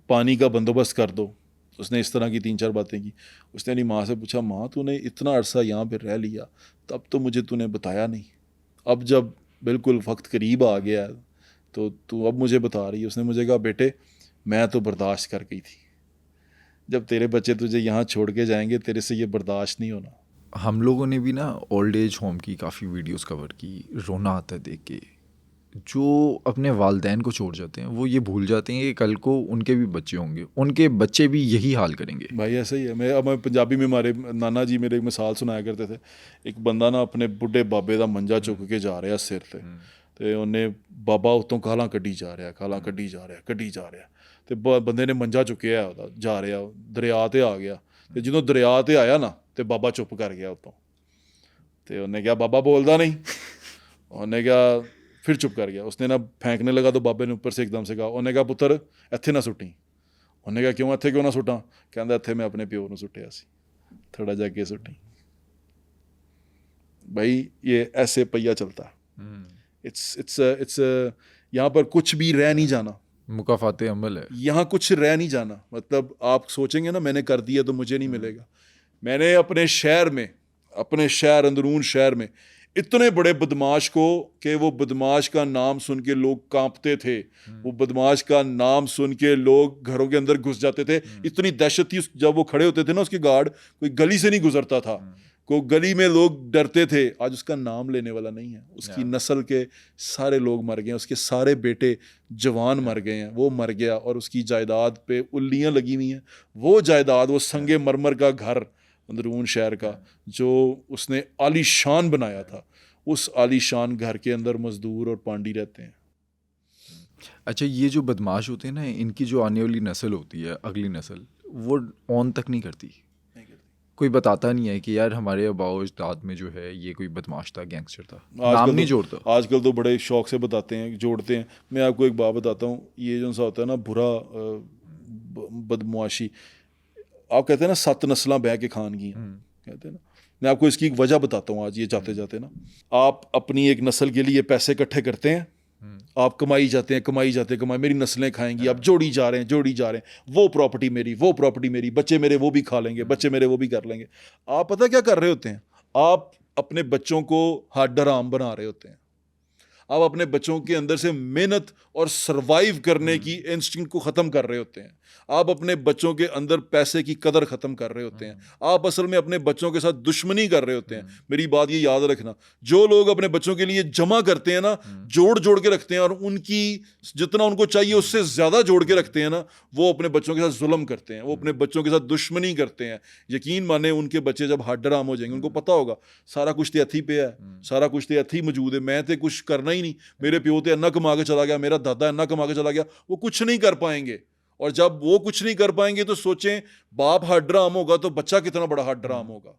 पानी का बंदोबस्त कर दो। उसने इस तरह की 3-4 बातें की। उसने अपनी माँ से पूछा, माँ तूने इतना अरसा यहाँ पे रह लिया, तब तो मुझे तूने बताया नहीं, अब जब बिल्कुल वक्त करीब आ गया तो तू अब मुझे बता रही है। उसने मुझे कहा, बेटे मैं तो बर्दाश्त कर गई थी, जब तेरे बच्चे तुझे यहाँ छोड़ के जाएंगे, तेरे से ये बर्दाश्त नहीं होना। हम लोगों ने भी ना ओल्ड एज होम की काफ़ी वीडियोस कवर की, रोना आता है देख के, जो अपने वालिदैन को छोड़ जाते हैं वो ये भूल जाते हैं कि कल को उनके भी बच्चे होंगे, उनके बच्चे भी यही हाल करेंगे। भाई ऐसा ही है। मैं पंजाबी में हमारे नाना जी मेरे एक मिसाल सुनाया करते थे। एक बंदा ना अपने बुढ़े बाबे का मंजा चुक के जा रहा सिर ते, ਤੇ ਉਹਨੇ ਬਾਬਾ ਉਤੋਂ ਕਾਲਾਂ ਕੱਢੀ ਜਾ ਰਿਹਾ ਤੇ ਬੰਦੇ ਨੇ ਮੰਜਾ ਚੁੱਕਿਆ ਉਹਦਾ ਜਾ ਰਿਹਾ ਦਰਿਆ ਤੇ ਆ ਗਿਆ, ਤੇ ਜਦੋਂ ਦਰਿਆ ਤੇ ਆਇਆ ਨਾ ਤੇ ਬਾਬਾ ਚੁੱਪ ਕਰ ਗਿਆ ਉਤੋਂ, ਤੇ ਉਹਨੇ ਕਿਹਾ ਬਾਬਾ बोलता नहीं, ਉਹਨੇ ਕਿਹਾ फिर चुप कर गया। उसने ना फेंकने लगा तो बाबे ने ऊपर से एकदम से कहा, ਉਹਨੇ ਕਿਹਾ ਪੁੱਤਰ ਇੱਥੇ ਨਾ ਸੁੱਟੀ। ਉਹਨੇ ਕਿਹਾ ਕਿਉਂ ਇੱਥੇ ਕਿਉਂ ਨਾ ਸੁੱਟਾਂ? ਕਹਿੰਦਾ ਇੱਥੇ ਮੈਂ ਆਪਣੇ ਪਿਓ ਨੂੰ ਸੁੱਟਿਆ ਸੀ, थोड़ा जा के सुट्टी। भाई ये ऐसे पहिया चलता। इट्स यहाँ पर कुछ भी रह नहीं जाना, मुकाफाते अमल है, यहाँ कुछ रह नहीं जाना। मतलब आप सोचेंगे ना मैंने कर दिया तो मुझे नहीं मिलेगा। मैंने अपने शहर अंदरून शहर में इतने बड़े बदमाश को कि वो बदमाश का नाम सुन के लोग कांपते थे, वो बदमाश का नाम सुन के लोग घरों के अंदर घुस जाते थे। इतनी दहशत थी जब वो खड़े होते थे ना, उसके गार्ड कोई गली से नहीं गुजरता था, को गली में लोग डरते थे। आज उसका नाम लेने वाला नहीं है, उसकी नस्ल के सारे लोग मर गए हैं, उसके सारे बेटे जवान मर गए हैं, वो मर गया और उसकी जायदाद पे उल्लियाँ लगी हुई हैं। वो जायदाद, वो संगे मरमर का घर अंदरून शहर का जो उसने आलीशान बनाया था, उस आलीशान घर के अंदर मजदूर और पांडी रहते हैं। अच्छा, ये जो बदमाश होते हैं ना, इनकी जो आने वाली नस्ल होती है, अगली नस्ल, वो ऑन तक नहीं करती। कोई बताता नहीं है कि यार हमारे आबाओ अजदाद में जो है ये कोई बदमाश था, गैंगस्टर था, नाम नहीं जोड़ता। आजकल तो बड़े शौक से बताते हैं, जोड़ते हैं। मैं आपको एक बात बताता हूँ, ये जो सा होता है ना बुरा बदमाशी, आप कहते हैं ना 7 नस्लां बह के खान की कहते हैं ना। मैं आपको इसकी एक वजह बताता हूँ आज ये जाते जाते ना। आप अपनी एक नस्ल के लिए पैसे इकट्ठे करते हैं, आप कमाई जाते हैं, मेरी नस्लें खाएंगी, आप जोड़ी जा रहे हैं, वो प्रॉपर्टी मेरी, बच्चे मेरे वो भी खा लेंगे, बच्चे मेरे वो भी कर लेंगे। आप पता क्या कर रहे होते हैं? आप अपने बच्चों को हद हराम बना रहे होते हैं। आप अपने बच्चों के अंदर से मेहनत और सरवाइव करने की इंस्टिंक्ट को ख़त्म कर रहे होते हैं। आप अपने बच्चों के अंदर पैसे की कदर ख़त्म कर रहे होते हैं। आप असल में अपने बच्चों के साथ दुश्मनी कर रहे होते हैं। मेरी बात ये याद रखना, जो लोग अपने बच्चों के लिए जमा करते हैं ना, जोड़ के रखते हैं और उनकी जितना उनको चाहिए उससे ज़्यादा जोड़ के रखते हैं ना, वो अपने बच्चों के साथ जुल्म करते हैं, वो अपने बच्चों के साथ दुश्मनी करते हैं। यकीन माने उनके बच्चे जब हद हराम हो जाएंगे, उनको पता होगा सारा कुछ तो हथी पे है, सारा कुछ तो हथी मौजूद है, मैं तो कुछ करना ही नहीं, मेरे प्यो तो इन्ना कमा के चला गया, मेरा दादा इन्ना कमा के चला गया, वो कुछ नहीं कर पाएंगे। और जब वो कुछ नहीं कर पाएंगे तो सोचें बाप हद हराम होगा तो बच्चा कितना बड़ा हद हराम होगा,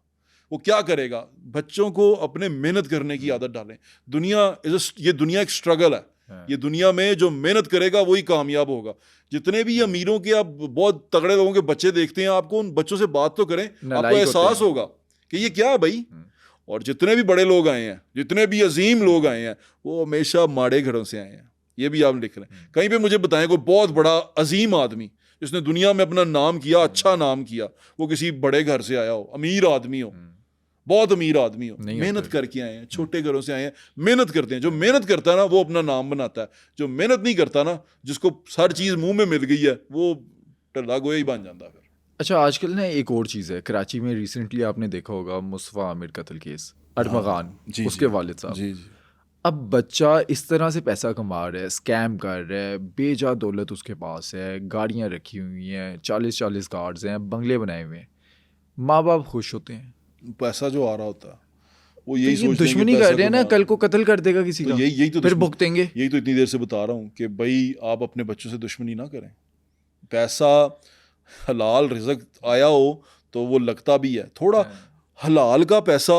वो क्या करेगा। बच्चों को अपने मेहनत करने की आदत डालें। ये दुनिया एक स्ट्रगल है। ये दुनिया में जो मेहनत करेगा वही कामयाब होगा। जितने भी अमीरों के आप बहुत तगड़े लोगों के बच्चे देखते हैं, आपको उन बच्चों से बात तो करें, आपको एहसास होगा कि ये क्या है भाई। और जितने भी बड़े लोग आए हैं, जितने भी अजीम लोग आए हैं, वो हमेशा माड़े घरों से आए हैं। ये भी आप लिख लें। कहीं पे मुझे बताएं कोई बहुत बड़ा अजीम आदमी जिसने दुनिया में अपना नाम किया, अच्छा नाम किया, वो किसी बड़े घर से आया हो, अमीर आदमी हो, बहुत अमीर आदमी हो, मेहनत करके आए हैं, छोटे घरों से आए हैं, मेहनत करते हैं। जो मेहनत करता है ना वो अपना नाम बनाता है। जो मेहनत नहीं करता ना, जिसको हर चीज़ मुंह में मिल गई है, वो टल्ला गोया ही बन जाता है। अच्छा, आजकल ना एक और चीज़ है, कराची में रिसेंटली आपने देखा होगा मुस्तफ़ा आमिर कत्ल केस, अरमगान, उसके वालिद साहब। जी। अब बच्चा इस तरह से पैसा कमा रहा है, स्कैम कर रहा है, बेजा दौलत उसके पास है, गाड़ियाँ रखी हुई हैं, 40 कार्ड्स हैं, बंगले बनाए हुए हैं, माँ बाप खुश होते हैं। पैसा जो आ रहा होता है वो यही तो दुश्मनी कर रहे हैं ना, कल को कत्ल कर देगा किसी का, यही तो फिर भुगतेंगे। यही तो इतनी देर से बता रहा हूँ कि भाई आप अपने बच्चों से दुश्मनी ना करें। पैसा हलाल रिज़्क आया हो तो वो लगता भी है थोड़ा, हलाल का पैसा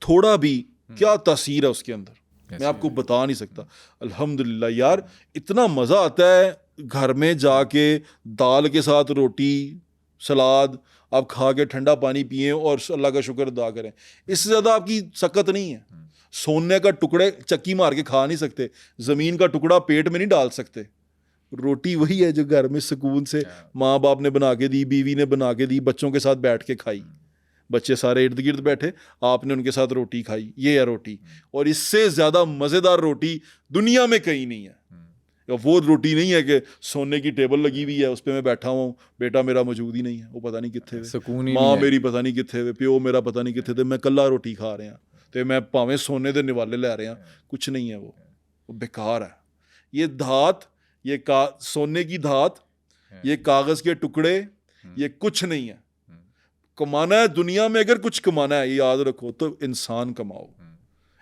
थोड़ा भी क्या तासीर है उसके अंदर, मैं आपको बता नहीं सकता। अल्हम्दुलिल्लाह यार, इतना मज़ा आता है घर में जाके दाल के साथ रोटी, सलाद आप खा के ठंडा पानी पिएं और अल्लाह का शुक्र अदा करें। इससे ज़्यादा आपकी सकत नहीं है। सोने का टुकड़े चक्की मार के खा नहीं सकते, ज़मीन का टुकड़ा पेट में नहीं डाल सकते। रोटी वही है जो घर में सुकून से माँ बाप ने बना के दी, बीवी ने बना के दी, बच्चों के साथ बैठ के खाई, बच्चे सारे इर्द गिर्द बैठे, आपने उनके साथ रोटी खाई। ये है रोटी, और इससे ज़्यादा मज़ेदार रोटी दुनिया में कहीं नहीं है। वो रोटी नहीं है कि सोने की टेबल लगी हुई है, उस पर मैं बैठा हूँ, बेटा मेरा मौजूद ही नहीं है, वो पता नहीं कितने थे, माँ मेरी पता नहीं कितने थे, प्यो मेरा पता नहीं कितने थे, मैं कल्ला रोटी खा रहे हैं, तो मैं भावें सोने दे निवाले लै रहे हैं, कुछ नहीं है, वो बेकार है। ये धात, ये सोने की धात, ये कागज के टुकड़े, ये कुछ नहीं है। कमाना है दुनिया में, अगर कुछ कमाना है, ये याद रखो, तो इंसान कमाओ,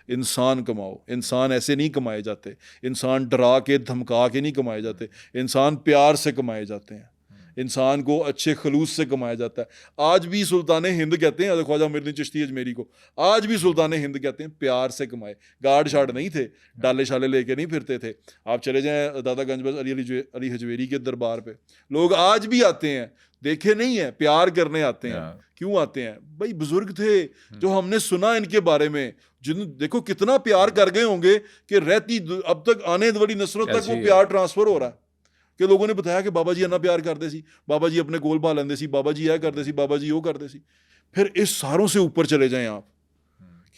इंसान कमाओ। इंसान ऐसे नहीं कमाए जाते, इंसान डरा के धमका के नहीं कमाए जाते, इंसान प्यार से कमाए जाते हैं, इंसान को अच्छे खलूस से कमाया जाता है। आज भी सुल्तान हिंद कहते हैं, ख्वाजा मोइनुद्दीन चिश्ती अजमेरी को, आज भी सुल्तान हिंद कहते हैं, प्यार से कमाए। गार्ड शार्ड नहीं थे, डाले शाले लेके नहीं फिरते थे। आप चले जाएं दादा गंजबख्श अली हजवेरी के दरबार पे, लोग आज भी आते हैं, देखे नहीं है, प्यार करने आते हैं। क्यों आते हैं भाई? बुजुर्ग थे जो हमने सुना इनके बारे में, जिन देखो कितना प्यार कर गए होंगे कि रहती अब तक आने वाली नस्लों तक वो प्यार ट्रांसफर हो रहा है। कि लोगों ने बताया कि बाबा जी इन्ना प्यार करते सी, बाबा जी अपने कोल पा लेंदे सी, बाबा जी यह करते सी, बाबा जी वो करते सी। फिर इस सारों से ऊपर चले जाएं आप,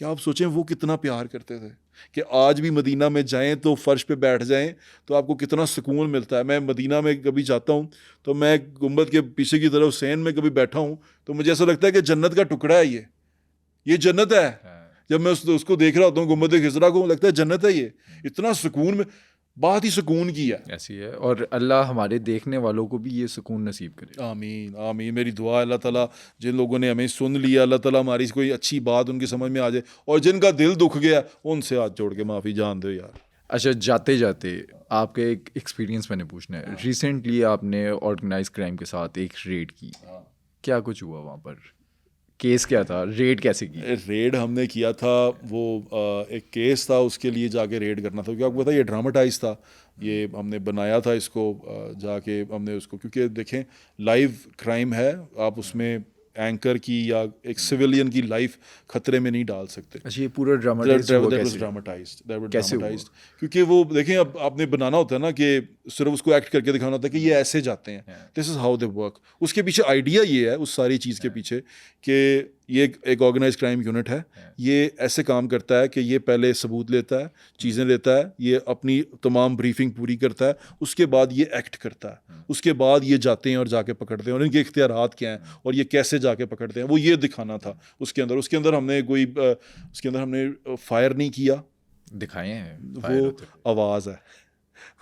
कि आप सोचें वो कितना प्यार करते थे, कि आज भी मदीना में जाएं तो फर्श पे बैठ जाएं तो आपको कितना सुकून मिलता है। मैं मदीना में कभी जाता हूं तो मैं गुंबद के पीछे की तरफ हुसैन में कभी बैठा हूं तो मुझे ऐसा लगता है कि जन्नत का टुकड़ा है, ये जन्नत है। जब मैं उसको देख रहा होता हूँ, गुंबद खिजरा को, लगता है जन्नत है ये। इतना सुकून में, बात ही सुकून की है, ऐसी है। और अल्लाह हमारे देखने वालों को भी ये सुकून नसीब करे। आमीन आमीन। मेरी दुआ है अल्लाह ताला जिन लोगों ने हमें सुन लिया, अल्लाह ताला हमारी कोई अच्छी बात उनकी समझ में आ जाए, और जिनका दिल दुख गया उनसे हाथ जोड़ के माफ़ी जान दो यार। अच्छा, जाते जाते आपका एक एक्सपीरियंस मैंने पूछना है। रिसेंटली आपने ऑर्गेनाइज क्राइम के साथ एक रेड की, क्या कुछ हुआ वहाँ पर? केस क्या था? रेड कैसे की? रेड हमने किया था, वो एक केस था, उसके लिए जाके रेड करना था, क्योंकि आपको पता है ये ड्रामेटाइज था, ये हमने बनाया था इसको, जाके हमने उसको, क्योंकि देखें लाइव क्राइम है, आप उसमें एंकर की या एक सिविलियन की लाइफ खतरे में नहीं डाल सकते। अच्छा, ये पूरा ड्रामेटाइज्ड कैसे हुआ? क्योंकि वो देखें, अब आपने बनाना होता है ना कि सिर्फ उसको एक्ट करके दिखाना होता है कि ये ऐसे जाते हैं, this is how they work. उसके पीछे आइडिया ये है, उस सारी चीज़ के पीछे, कि ये एक ऑर्गेनाइज क्राइम यूनिट है, ये ऐसे काम करता है कि ये पहले सबूत लेता है, चीज़ें लेता है, ये अपनी तमाम ब्रीफिंग पूरी करता है, उसके बाद ये एक्ट करता है, उसके बाद ये जाते हैं और जाके पकड़ते हैं, और इनके इख्तियारात क्या हैं और ये कैसे जाके पकड़ते हैं, वो ये दिखाना था। उसके अंदर हमने फायर नहीं किया, दिखाए हैं, वो आवाज़ है,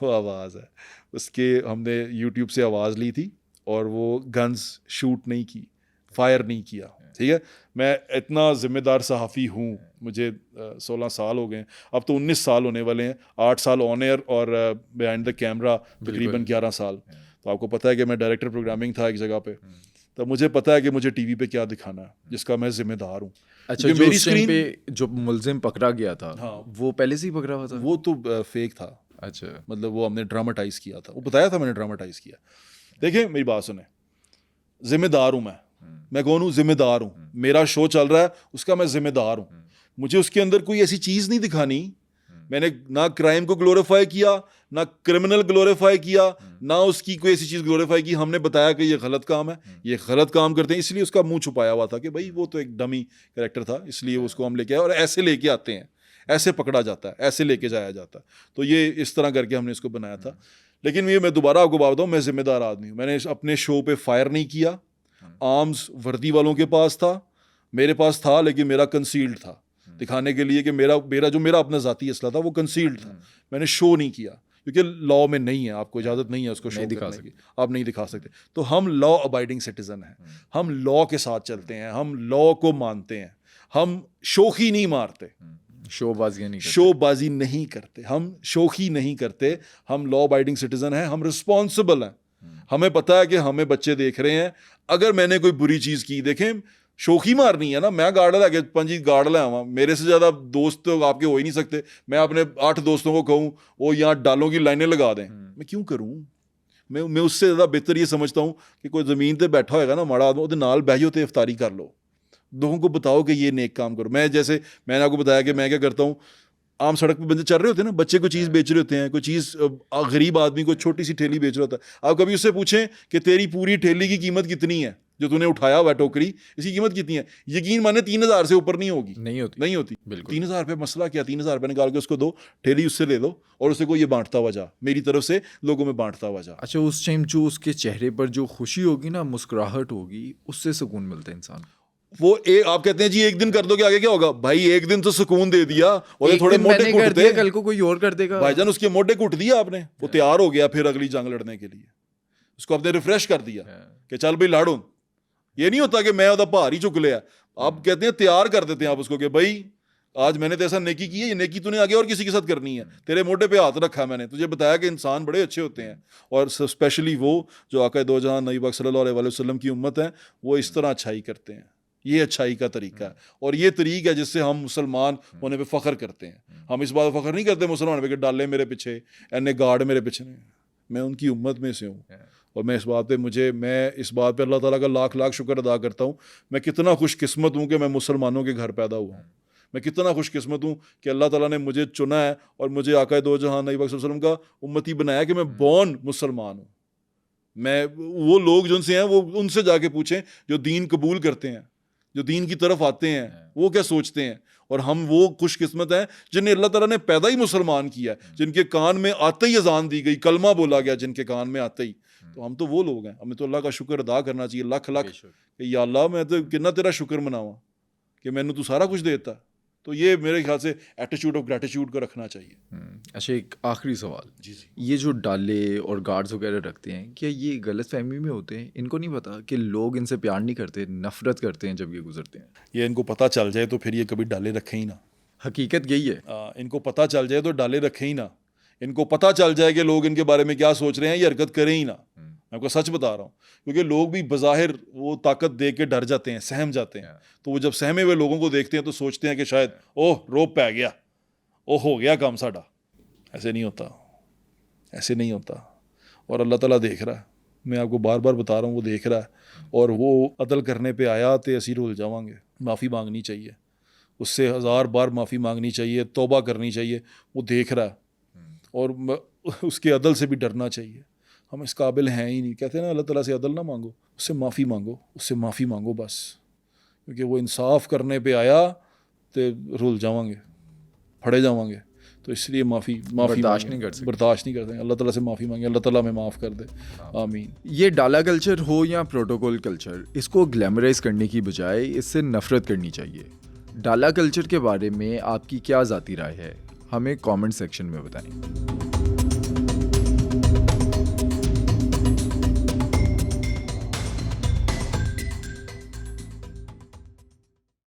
वो आवाज़ है उसके, हमने यूट्यूब से आवाज़ ली थी और वो गन्स शूट नहीं की, फायर नहीं किया। ठीक है, मैं इतना ज़िम्मेदार सहाफ़ी हूँ, मुझे 16 साल हो गए, अब तो 19 साल होने वाले हैं, 8 साल ऑन एयर और बिहाइंड द कैमरा तकरीबन 11 साल। तो आपको पता है कि मैं डायरेक्टर प्रोग्रामिंग था एक जगह पे, तो मुझे पता है कि मुझे टीवी पे क्या दिखाना है, जिसका मैं जिम्मेदार हूँ। अच्छा, जो मेरी स्क्रीन पे जो मुलजिम पकड़ा गया था, हाँ, वो पहले से ही पकड़ा हुआ था? वो तो फेक था। अच्छा, मतलब वो हमने ड्रामेटाइज किया था, वो बताया था मैंने ड्रामेटाइज किया। देखिए मेरी बात सुने, जिम्मेदार हूँ मैं कौन हूँ? जिम्मेदार हूँ। मेरा शो चल रहा है, उसका मैं जिम्मेदार हूँ। मुझे उसके अंदर कोई ऐसी चीज़ नहीं दिखानी, मैंने ना क्राइम को ग्लोरीफाई किया, ना क्रिमिनल ग्लोरीफाई किया, ना उसकी कोई ऐसी चीज़ ग्लोरीफाई की। हमने बताया कि ये गलत काम है, ये गलत काम करते हैं, इसलिए उसका मुंह छुपाया हुआ था कि भाई वो तो एक डमी कैरेक्टर था, इसलिए उसको हम लेके आए, और ऐसे लेके आते हैं, ऐसे पकड़ा जाता है, ऐसे लेके जाया जाता है। तो ये इस तरह करके हमने इसको बनाया था। लेकिन ये मैं दोबारा आपको बात बताऊँ, मैं जिम्मेदार आदमी हूँ। मैंने अपने शो पे फायर नहीं किया, आर्म्स वर्दी वालों के पास था, मेरे पास था, लेकिन मेरा कंसील्ड था, दिखाने के लिए कि मेरा अपना ज़ाती असला था वो कंसील्ड था। मैंने शो नहीं किया क्योंकि लॉ में नहीं है, आपको इजाज़त नहीं है उसको शो करने की, आप नहीं दिखा सकते। तो हम लॉ अबाइडिंग सिटीज़न हैं, हम लॉ के साथ चलते हैं, हम लॉ को मानते हैं, हम शोखी नहीं मारते, शोबाजी नहीं करते, हम शोखी नहीं करते, हम लॉ अबाइडिंग सिटीज़न हैं, हम रिस्पॉन्सिबल हैं। हमें पता है कि हमें बच्चे देख रहे हैं, अगर मैंने कोई बुरी चीज़ की, देखें शोखी मारनी है ना, मैं गार्ड लगे 5 गार्ड लावा, मेरे से ज़्यादा दोस्त तो आपके हो ही नहीं सकते। मैं अपने 8 दोस्तों को कहूँ वो यहाँ डालों की लाइनें लगा दें, मैं क्यों करूँ? मैं उससे ज़्यादा बेहतर ये समझता हूँ कि कोई ज़मीन पर बैठा होएगा ना माड़ा आदमी, उसके नाल बह जाओ तो इफ्तारी कर लो, लोगों को बताओ कि ये नेक काम करो। मैंने आपको बताया कि मैं क्या करता हूँ, आम सड़क पे बंदे चल रहे होते हैं ना, बच्चे को चीज़ बेच रहे होते हैं, कोई चीज़ गरीब आदमी को छोटी सी ठेली बेच रहा होता है, आप कभी उससे पूछें कि तेरी पूरी ठेली की कीमत कितनी है, जो तूने उठाया हुआ टोकरी, इसकी कीमत कितनी है? यकीन माने 3000 से ऊपर नहीं होगी, नहीं होती। 3000 रुपये मसला क्या, 3000 रुपये निकाल के उसको दो, ठेली उससे ले लो और उसे को ये बांटता हुआ जा, मेरी तरफ से लोगों में बांटता हुआ जा। अच्छा, उस टाइम जो उसके चेहरे पर जो खुशी होगी ना, मुस्कुराहट होगी, उससे सुकून मिलता है इंसान। आप कहते हैं जी एक दिन कर दो, आगे क्या होगा भाई? एक दिन तो सुकून दे दिया, और ये एक थोड़े दिन मोटे मैंने कर कुटते दिया, कल को कोई और कर देगा। भाईजान, उसके मोटे कुट दिया आपने, वो तैयार हो गया फिर अगली जंग लड़ने के लिए। उसको आपने रिफ्रेश कर दिया कि चल भाई लाड़ो। ये नहीं होता कि मैं उधर भार ही चुक लिया। आप कहते हैं तैयार कर देते हैं आप उसको कि भाई आज मैंने तो ऐसा नेकी की है, ये नेकी तूने आगे और किसी के साथ करनी है, तेरे मोटे पे हाथ रखा मैंने, तुझे बताया कि इंसान बड़े अच्छे होते हैं, और स्पेशली वो जो आका दो जहां नबी पाक सल्लल्लाहु अलैहि वसल्लम की उम्मत है, वो इस तरह अच्छाई करते हैं। ये अच्छाई का तरीका है, और ये तरीका है जिससे हम मुसलमान होने पे फ़ख्र करते हैं। हम इस बात फ़ख्र नहीं करते मुसलमान होने पे कि डाले मेरे पीछे, एने गार्ड मेरे पीछे। नहीं, मैं उनकी उम्मत में से हूँ, और मैं इस बात पे अल्लाह ताला का लाख लाख शुक्र अदा करता हूँ। मैं कितना खुशकिस्मत हूँ कि मैं मुसलमानों के घर पैदा हुआ हूँ। मैं कितना खुशकिस्मत हूँ कि अल्लाह ताला ने मुझे चुना है और मुझे आका दो जहां नबी पाक सल्लल्लाहु अलैहि वसल्लम का उम्मती बनाया कि मैं बॉर्न मुसलमान हूँ। मैं वो लोग जो उनसे हैं, वो उनसे जाके पूछें जो दीन कबूल करते हैं, जो दीन की तरफ आते हैं, वो क्या सोचते हैं। और हम वो खुशकिस्मत हैं जिन्हें अल्लाह ताला ने पैदा ही मुसलमान किया है, जिनके कान में आते ही अजान दी गई, कलमा बोला गया जिनके कान में आते ही। तो हम तो वो लोग हैं, हमें तो अल्लाह का शुक्र अदा करना चाहिए लख लख कि या अल्लाह मैं तो कितना तेरा शुक्र मनावा कि मैंने तू सारा कुछ देता। तो ये मेरे ख्याल से एटीट्यूड ऑफ ग्रेटिट्यूड को रखना चाहिए। अच्छा, एक आखिरी सवाल। जी जी। ये जो डाले और गार्ड्स वगैरह रखते हैं, क्या ये गलत फहमी में होते हैं? इनको नहीं पता कि लोग इनसे प्यार नहीं करते, नफरत करते हैं जब ये गुजरते हैं? ये इनको पता चल जाए तो फिर ये कभी डाले रखें ही ना। हकीकत यही है। इनको पता चल जाए तो डाले रखें ही ना। इनको पता चल जाए कि लोग इनके बारे में क्या सोच रहे हैं, ये हरकत करें ही ना। मैं आपको सच बता रहा हूँ, क्योंकि लोग भी बज़ाहिर वो ताकत देख के डर जाते हैं, सहम जाते हैं। तो वो जब सहमे हुए लोगों को देखते हैं तो सोचते हैं कि शायद ओह रोब पै गया, ओह हो गया काम साडा। ऐसे नहीं होता, ऐसे नहीं होता। और अल्लाह ताला देख रहा है, मैं आपको बार बार बता रहा हूँ, वो देख रहा है, और वो अदल करने पे आया तो असी रुल जावांगे। माफ़ी मांगनी चाहिए, उससे 1000 बार माफ़ी मांगनी चाहिए, तौबा करनी चाहिए। वो देख रहा है, और उसके अदल से भी डरना चाहिए। हम इस काबिल हैं ही नहीं। कहते हैं ना, अल्लाह ताला से अदल ना मांगो, उससे माफ़ी मांगो, उससे माफ़ी मांगो बस, क्योंकि वो इंसाफ करने पे आया तो रुल जावांगे, फड़े जावांगे। तो इसलिए माफ़ी बर्दाश्त नहीं कर सकते, बर्दाश्त नहीं करते। अल्लाह ताला से माफ़ी मांगे, अल्लाह ताला हमें माफ़ कर दे, आमीन। ये डाला कल्चर हो या प्रोटोकॉल कल्चर, इसको ग्लैमराइज करने की बजाय इससे नफरत करनी चाहिए। डाला कल्चर के बारे में आपकी क्या ज़ाती राय है? हमें कमेंट सेक्शन में बताएं।